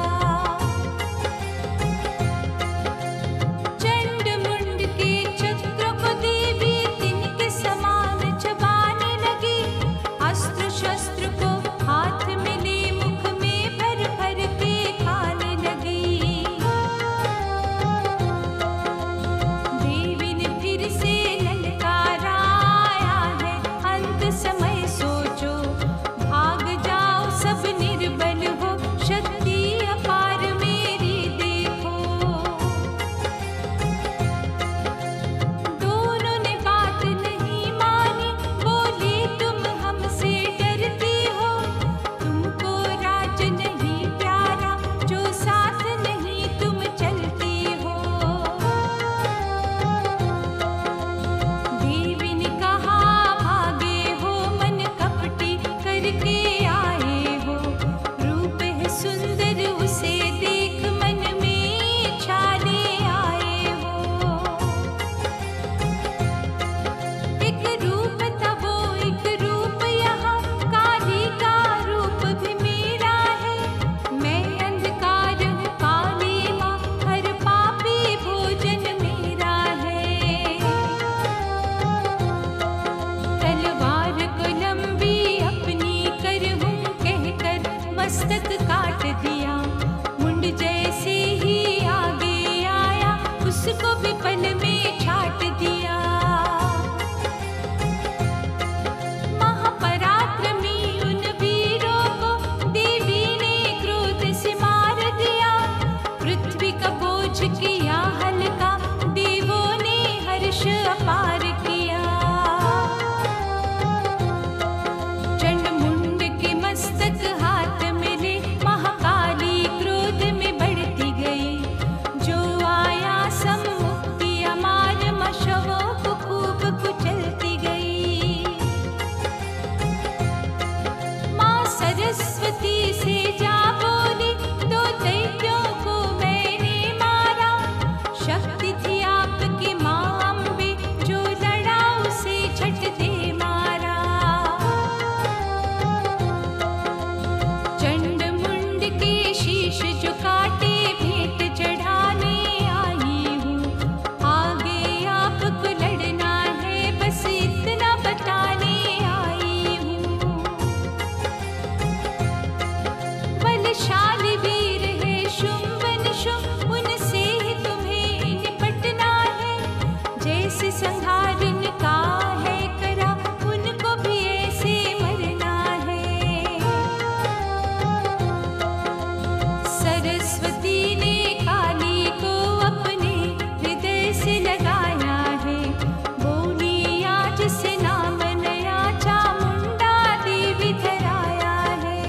चंड मुंड के चक्र को देवी तिनके समान चबाने लगी, अस्त्र शस्त्र को हाथ में ले मुख में भर भर के खाने लगी। देवी ने फिर से ललकारा, आया है अंत समय सोचो, भाग जाओ सब निर्बल हो, शक्ति अपार मेरी देखो। दोनों ने बात नहीं मानी, बोली तुम हमसे डरती हो, तुमको राज नहीं प्यारा, जो साथ नहीं तुम चलती हो। देवी ने कहा भागे हो मन कपटी करके आए हो, रूप है सुंदर उसे देख मन में इच्छा ले आए हो। एक रूप था वो एक रूप यहाँ, काली का रूप भी मेरा है, मैं अंधकार हूँ काली माँ, हर पापी भोजन मेरा है। तलवार को लंबी अपनी कर हूँ कहकर मस्तक काट दिया, मुंड जैसे ही आगे आया उसको भी पल में छाट दिया। महापराक्रमी उन वीरों को देवी ने क्रोध से मार दिया, पृथ्वी का बोझ किया हल्का, देवों ने हर्ष अपार किया। चंड मुंड के मस्तक हाथ में ले, महाकाली क्रोध में बढ़ती गई, जो आया सम्मुख किया मार, मशवों को खूब कुचलती गई। माँ सरस्वती से जा बोली, दो दैत्यों को मैंने मारा, शक्ति थी आपकी माँ अम्बे, जो लड़ा उसे झट दे मारा। चंड मुंड के शीश जो काटे भेंट चढ़ाने आई हूँ, आगे आपको लड़ना है बस इतना बताने आई हूँ। बलशाली वीर है शुंभ निशुंभ, उनसे ही तुम्हें निपटना है, जैसे संहारन का है करा, उनको भी ऐसे मरना है। सरस्वती ने काली को अपने हृदय से लगाया है, बोली आज से नाम नया चामुंडा देवी धराया है।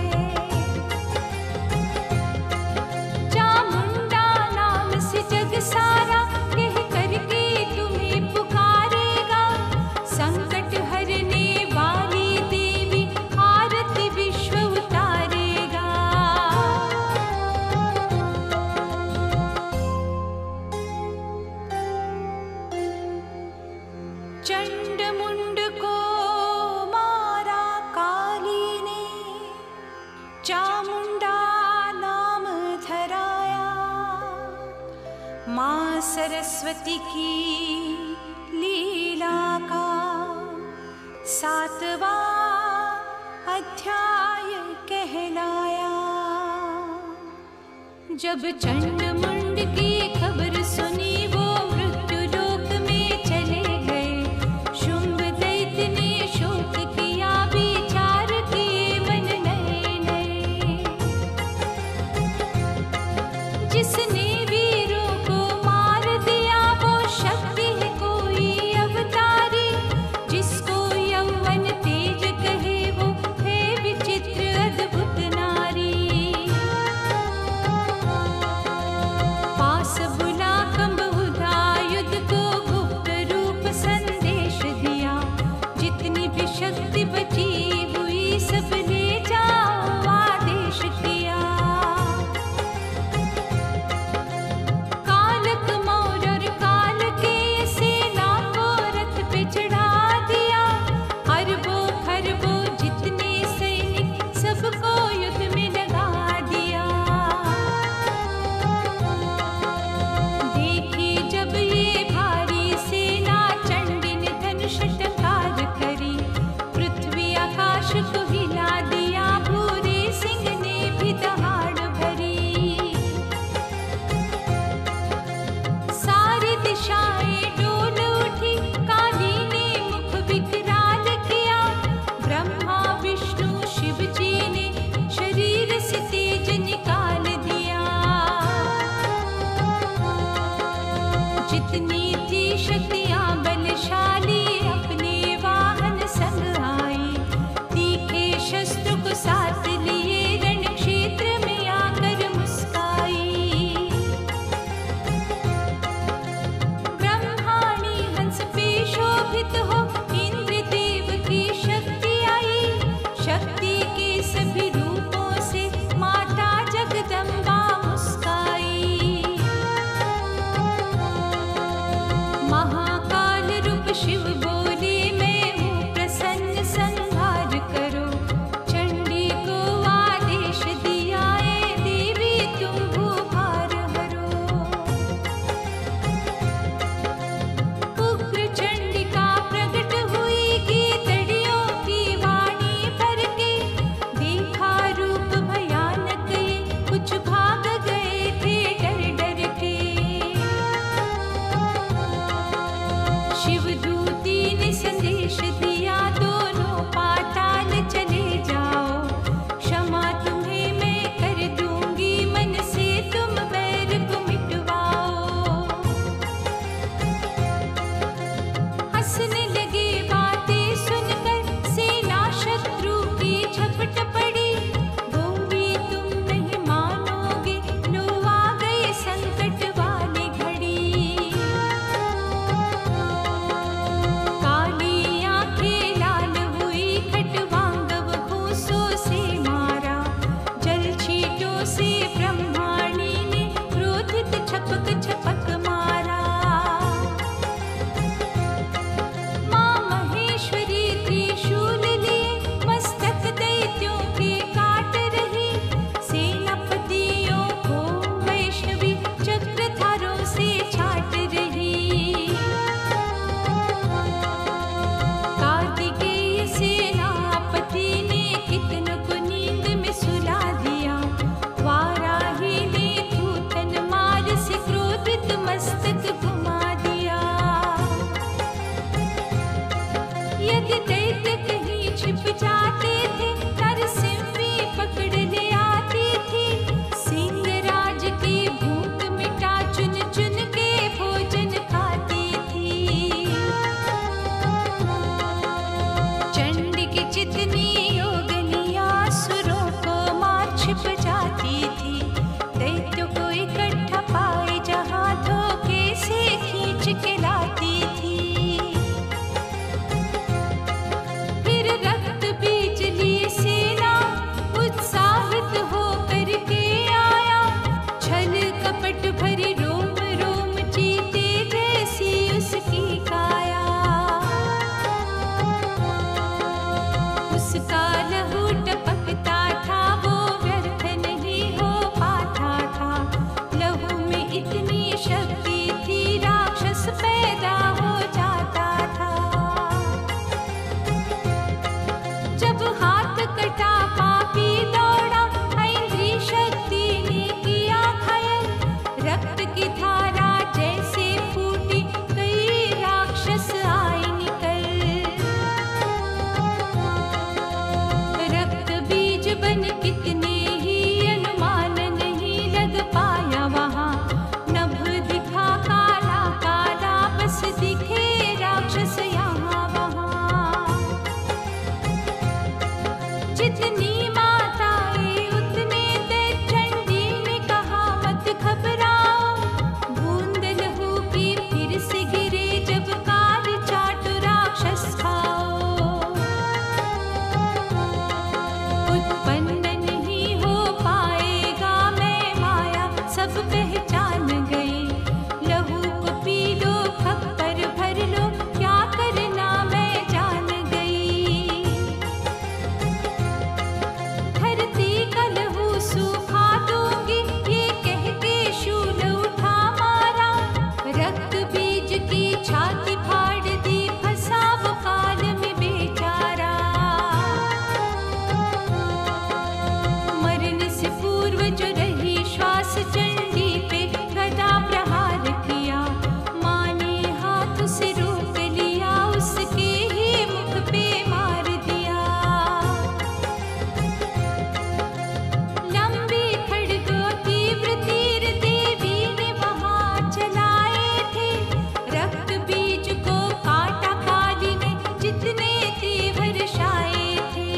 चामुंडा नाम से जग सारा कह करके तुम्हें पुकारेगा, संकट हरने वाली देवी आरती विश्व उतारेगा। चंड मुंड को मारा काली ने, चामुंडा नाम धराया, माँ सरस्वती की लीला का 7वां अध्याय कहलाया। जब चंड मुंड की खबर सुनी वो मृत्यु लोक में चले गए। शुंभ दैत्य ने शोक किया, विचार किए मन नए नए। जिसने पैदा हो जाता था। जब हाथ कटा पापी दौड़ा, ऐन्द्री शक्ति ने किया घायल। रक्त की धारा जैसे फूटी, कई राक्षस आए निकल। रक्त बीज बन कितने ही अनुमान नहीं लग पाया वहाँ। नभ दिखा काला काला, बस दिखे राक्षस यहाँ वहाँ। जितनी माताएं उतने तेज, चंडी ने कहा मत घबराओ। बूंद लहू की फिर से गिरे, जब काल चाटु राक्षस खाओ। उत्पन्न नहीं हो पाएगा मैं माया, सब पहचान गए। लहू को पी लो, खप्पर भर लो, क्या करना मैं जान गई। धरती का लहू सूखा दूंगी, ये कह के शूल उठा मारा। रक्त बीज की छाती फाड़ दी, फंसा वो काल में बेचारा। मरने से पूर्व जो रही श्वास, चंडी पे गदा प्रहार किया। माँ ने हाथ से रोक लिया, उसके ही मुख पे मार दिया। लंबी खड़गों तीव्र तीर देवी ने वहाँ चलाए थे। रक्त बीज को काटा काली ने, जितने तीर वर्षाए थे।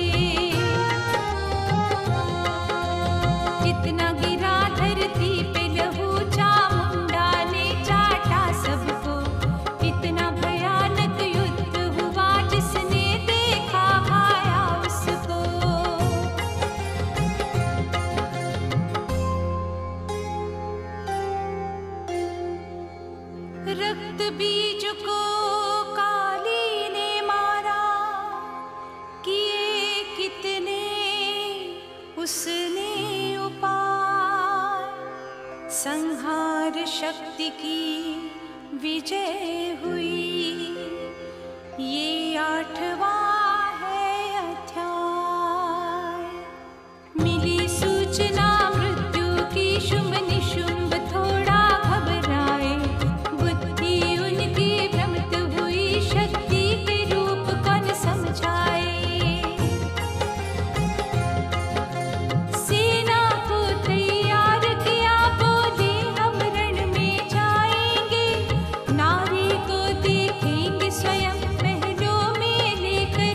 जितना गिरा धरती पे लहू, चामुंडा ने चाटा सबको। इतना भयानक युद्ध हुआ, जिसने देखा भाया उसको। रक्त बीज को काली ने मारा, किए कितने उसने उपाय। संहार शक्ति की विजय हुई, ये 8वां है अध्याय। मिली सूचना मृत्यु की, शुंभ निशुंभ थोड़ा घबराए। बुद्धि उनकी भ्रमित हुई, शक्ति के रूप कौन समझाए। सेना को तैयार किया, बोले हम रण में जाएंगे। नारी को देखेंगे स्वयं, महलों में लेकर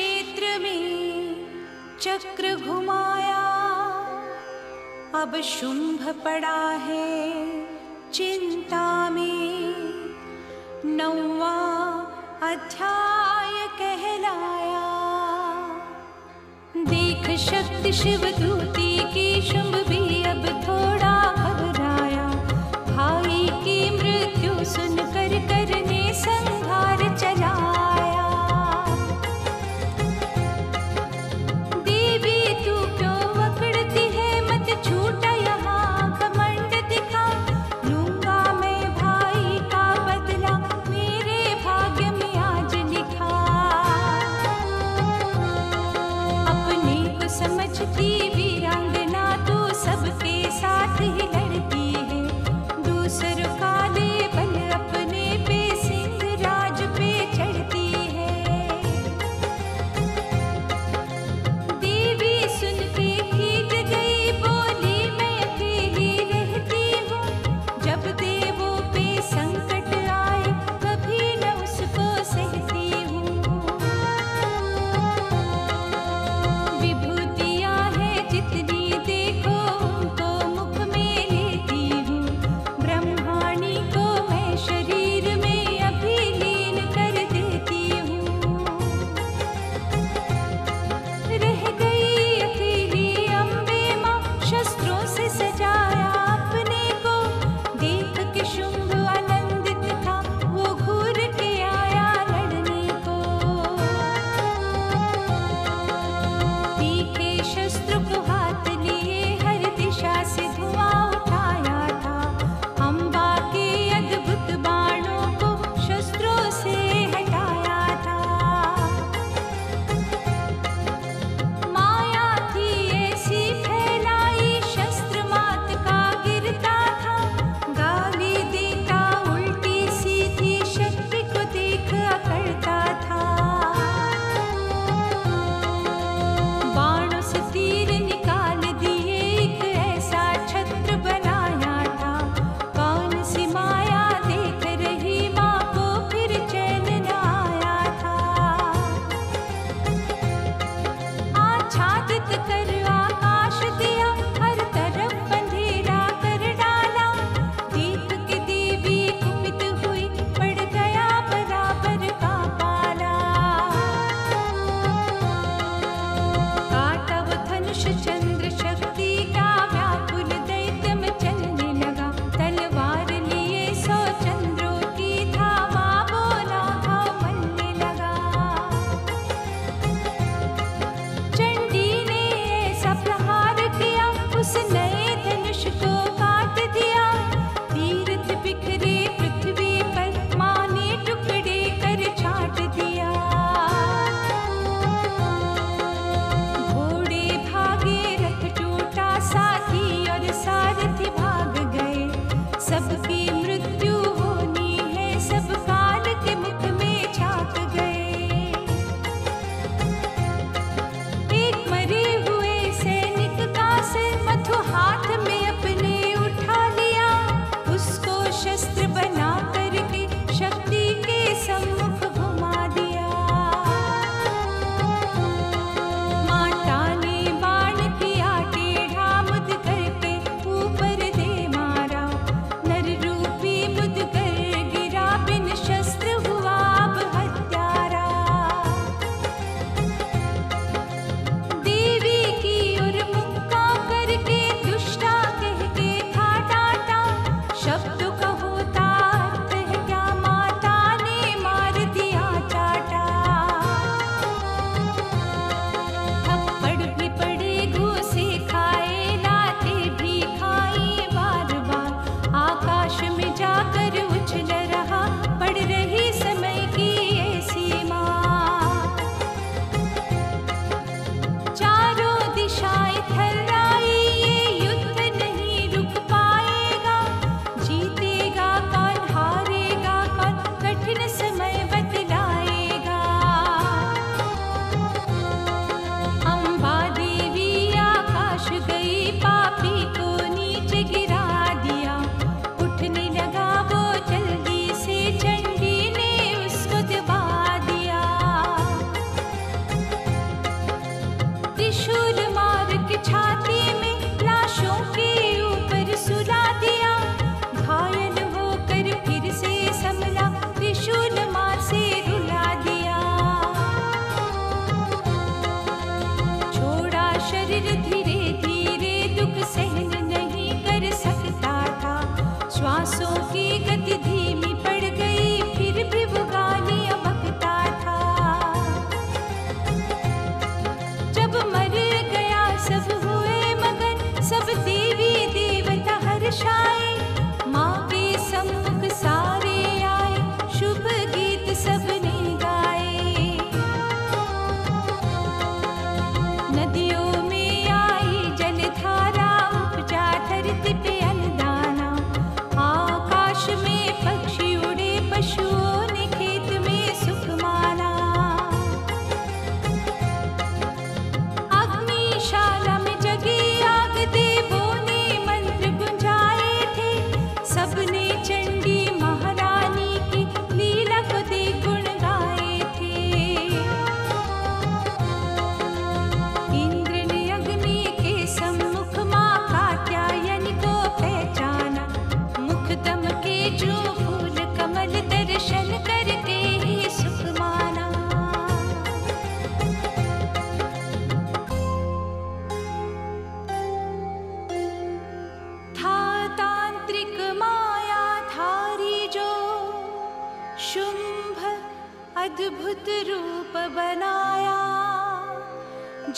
क्षेत्र में चक्र घुमाया, अब शुंभ पड़ा है चिंता में। 9वां अध्याय कहलाया। देख शक्ति शिवदूती की, शुंभ भी अब थोड़ा घबराया। भाई की मृत्यु सुनकर करने संहार चलाया। देवी तू क्यों अकड़ती है, मत छूटा यहाँ घमंड दिखा। लूंगा मैं भाई का बदला, मेरे भाग्य में आज लिखा। अपने को समझती वीरांगना तू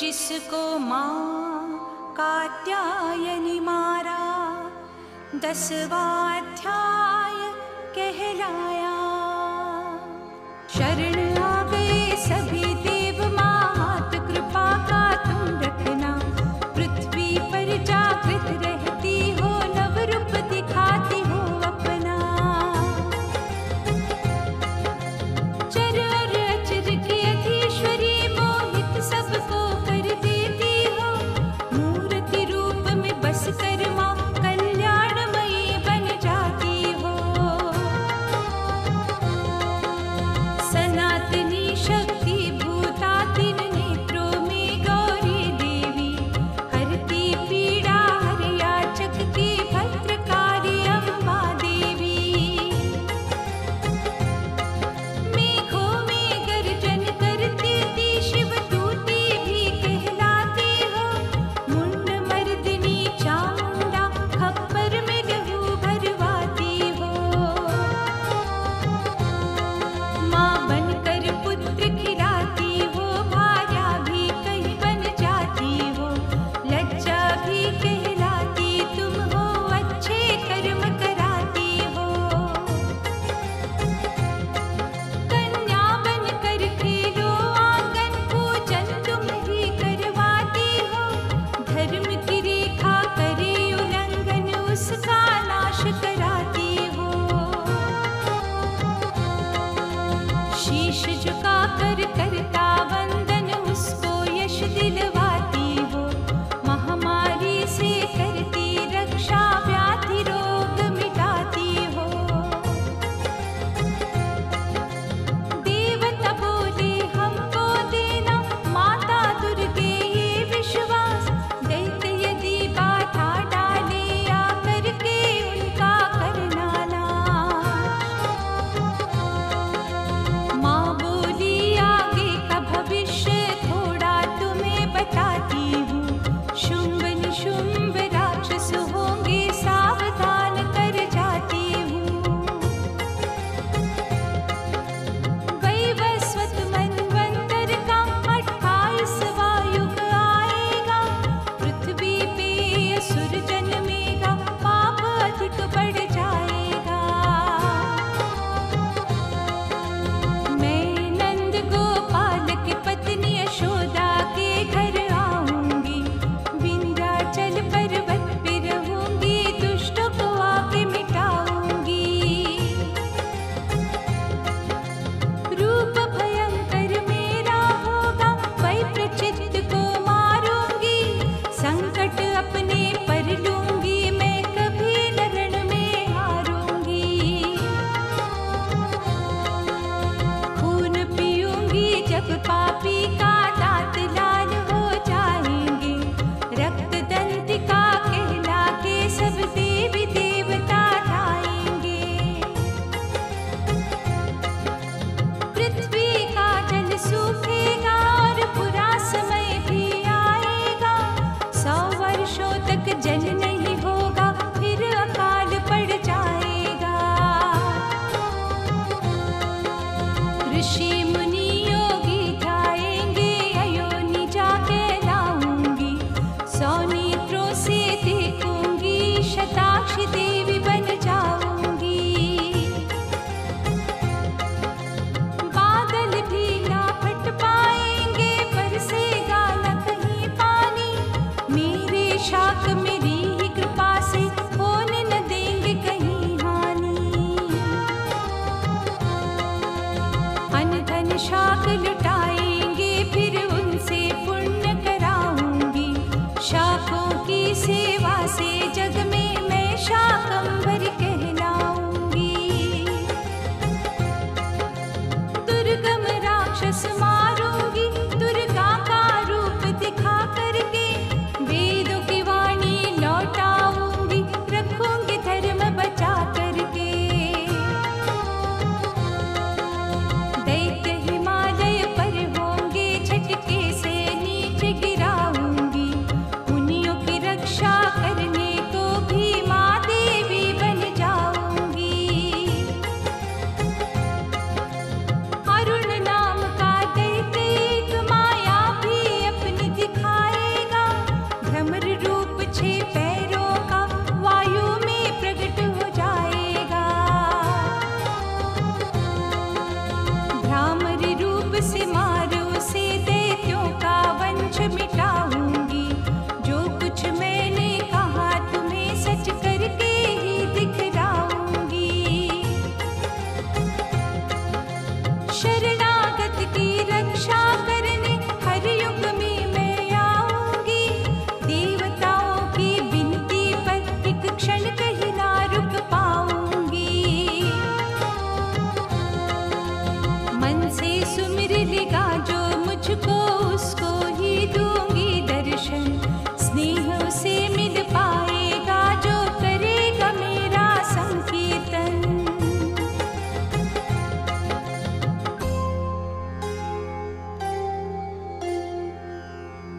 जिसको माँ कात्यायनी मारा 10वां अध्याय कहलाया। शरण आ गए सभी देव मात, कृपा का तुम रखना। पृथ्वी पर जागृत रहती हो, नव रूप दिखाती हो अपना। चर और अचर की अधीश्वरी, मोहित सबको कर देती हो। मूर्ति रूप में बस कर माँ कल्याणमयी बन जाती हो। सना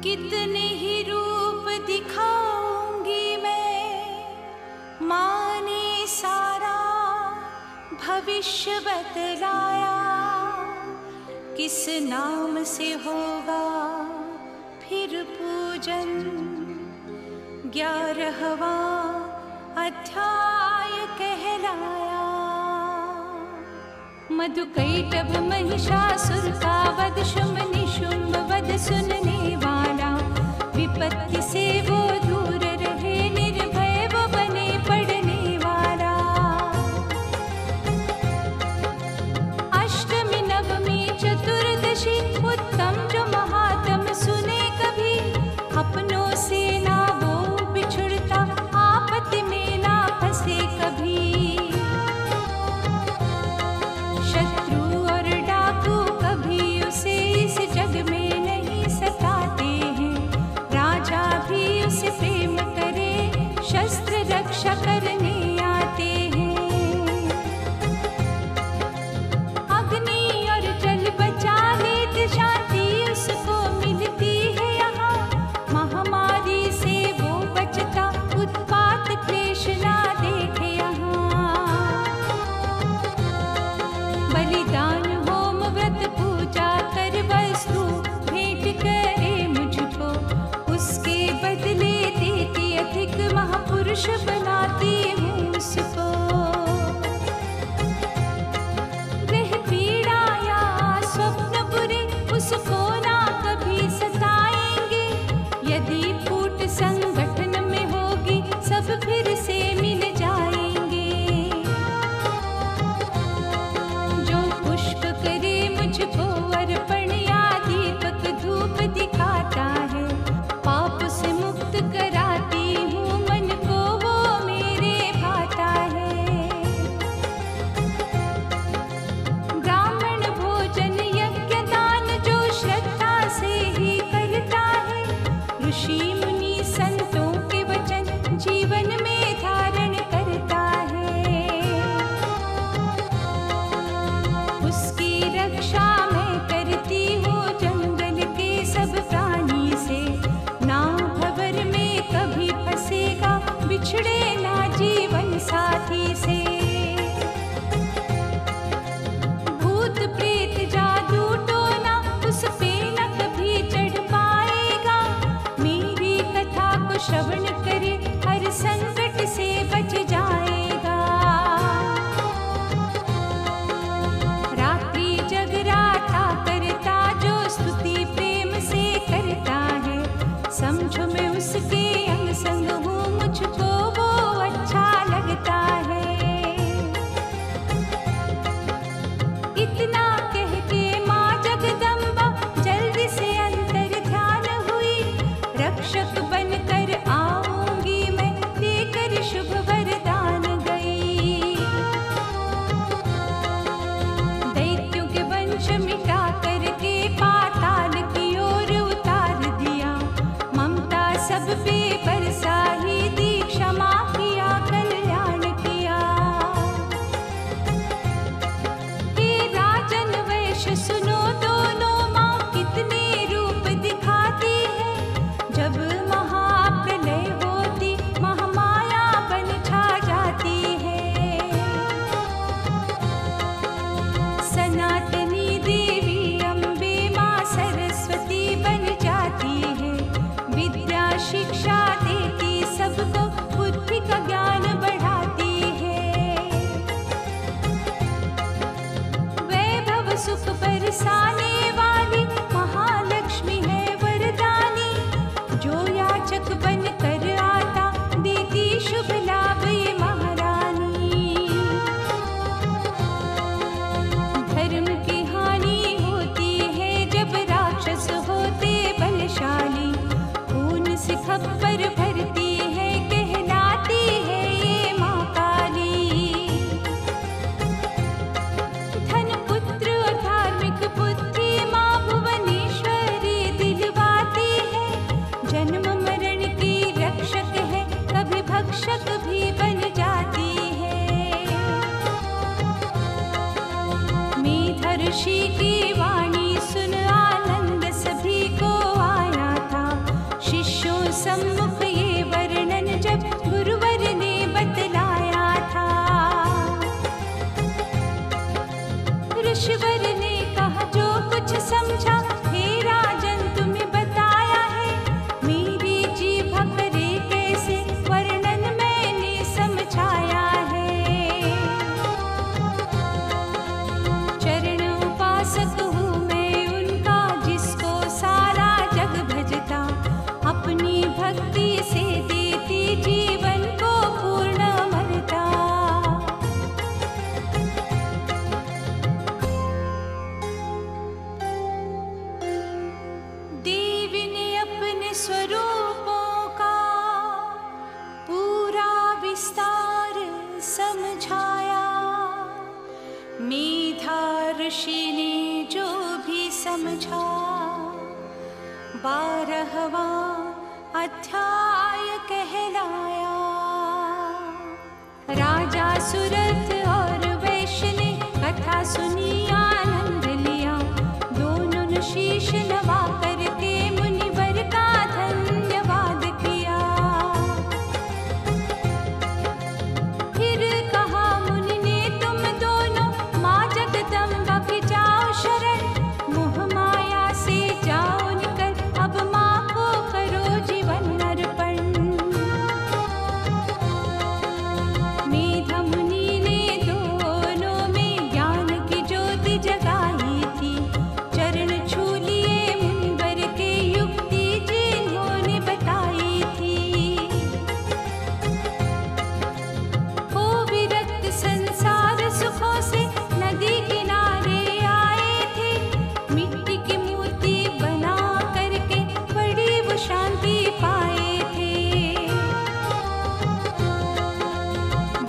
कितने ही रूप दिखाऊंगी मैं, माँ ने सारा भविष्य बतलाया। किस नाम से होगा फिर पूजन, 11वां अध्याय कहलाया। मधुकैटभ महिषासुर का वध, शुंभ निशुंभ वध सुनने वाला। विपत्ति से वो दूर रहे, निर्भय वो बने पढ़ने वाला। अष्टमी नवमी चतुर्दशी उत्तम जो महात्म सुने कभी। अपनों से ना वो बिछुड़ता, आपत्ति में ना फंसे कभी। शत्रु और डाकू कभी उसे इस जग में स्वरूपों का पूरा विस्तार समझाया। मेधा ऋषि ने जो भी समझा 12वां अध्याय कहलाया। राजा सुरथ और वैश्य ने कथा सुनी, आनंद लिया। दोनों ने शीश नवा करके मुनिवर का धन्यवाद किया। फिर कहा मुनि ने तुम दोनों माँ जगदम्बा की जाओ शरण। मोह माया से जाओ निकल, अब माँ को करो जीवन अर्पण। मेधा मुनि ने दोनों में ज्ञान की ज्योति जगाई थी। चरण छू लिए मुनिवर के, युक्ति जिन्होंने बताई थी। हो विरक्त संसार सुखों से नदी किनारे आए थे। मिट्टी की मूर्ति बना करके बड़ी वो शांति पाए थे।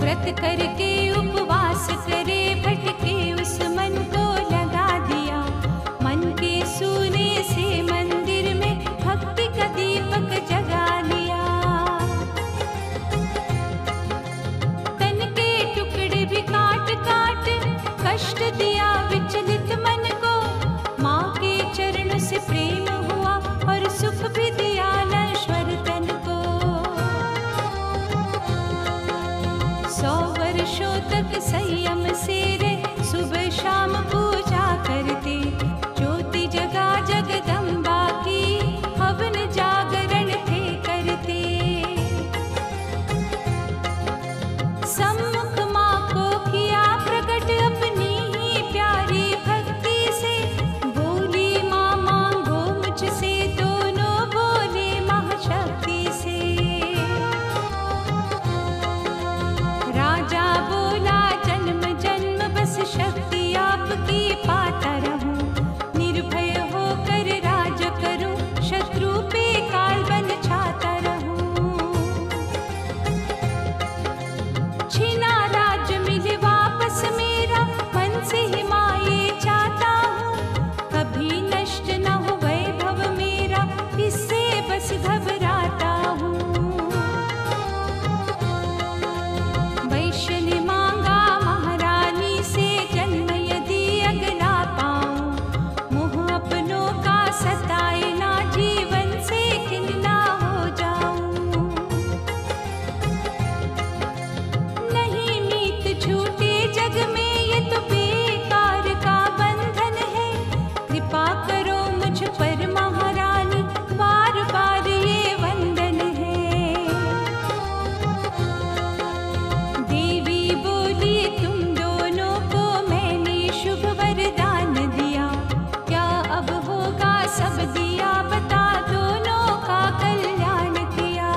व्रत करके उपवास करे, भटके उस मन को लगा दिया। मन के सूने से मंदिर में भक्ति का दीपक जगा लिया। तन के टुकड़े भी काट काट कष्ट दिया विचलित मन को। माँ के चरण से प्रेम हुआ और सुख भी दिया नश्वर तन को। 100 वर्षों तक संयम से रहे, सुबह शाम पूजा करते। ज्योति जगा जगदम्बा की, हवन जागरण थे करते। सम्मुख माँ को किया प्रकट अपनी ही प्यारी भक्ति से। बोली माँ मांगो मुझसे, दोनों बोले महाशक्ति से। राजा बोला जन्म जन्म बस शक्ति आपकी पाता रहूं। निर्भय होकर राज करूं, शत्रु पे काल बन छाता रहूं। छीना राज मिले वापस मेरा, मन से ही माये चाहता हूँ। कभी नष्ट न हो वैभव मेरा, इससे बस घबराता हूँ। वैश्य ने मांगा महारानी से, जन्म यदि अगला पाऊं। मोह अपनों का सताए ना, जीवन से खिलना हो जाऊं। नहीं मीत झूठे जग में, ये तो बेकार का बंधन है। कृपा करो मुझ पर महारानी, बार बार ये वंदन है। देवी बोली तुम दोनों को मैंने शुभ वरदान दिया। क्या अब होगा सब दिया, बता दोनों का कल्याण किया।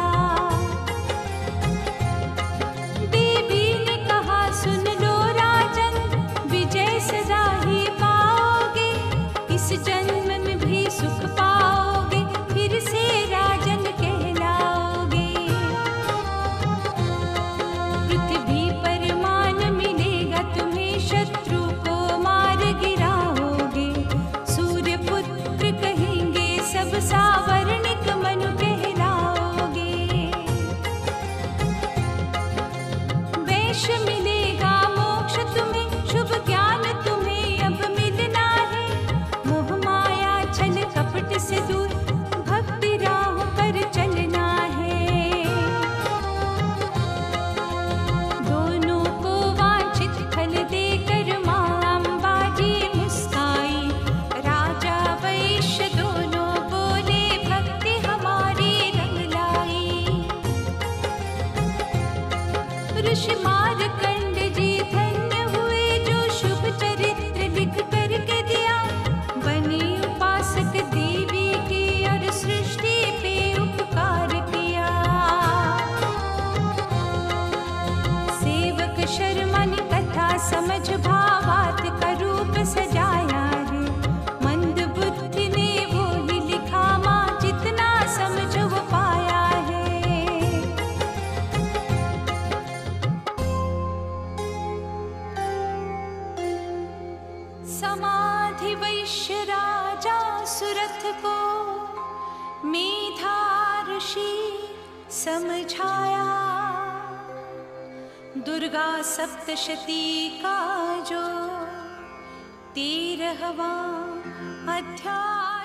देवी ने कहा सुन लो राजन, विजय सदा ही पाओगे। इस जन्म में भी सुख पाओगे, फिर से राजन कहलाओगे। पृथ्वी पर मान मिलेगा तुम्हें, शत्रु को मार गिराओगे। सूर्य पुत्र कहेंगे सब, सावर्णिक मनु कहलाओगे। वैश्य मिलेगा मोक्ष तुम्हें, शुभ ज्ञान तुम्हें अब मिलना है। मोह माया छल कपट से दूर, भक्ति राह पर चलना है। दोनों को वांछित फल देकर माँ अम्बाजी मुस्काई। राजा वैश्य दोनों बोले, भक्ति हमारी रंग लाई। ऋषि मार्कंड जी धन्य हुए, जो शुभ चरित्र लिख करके दिया। बने उपासक देवी की, और सृष्टि पे उपकार किया। सेवक शर्मा ने कथा समझ भावार्थ का रूप सजाया है। मंद बुद्धि ने वो ही लिखा, माँ जितना समझ समझाया। दुर्गा सप्तशती का जो 13वां अध्याय।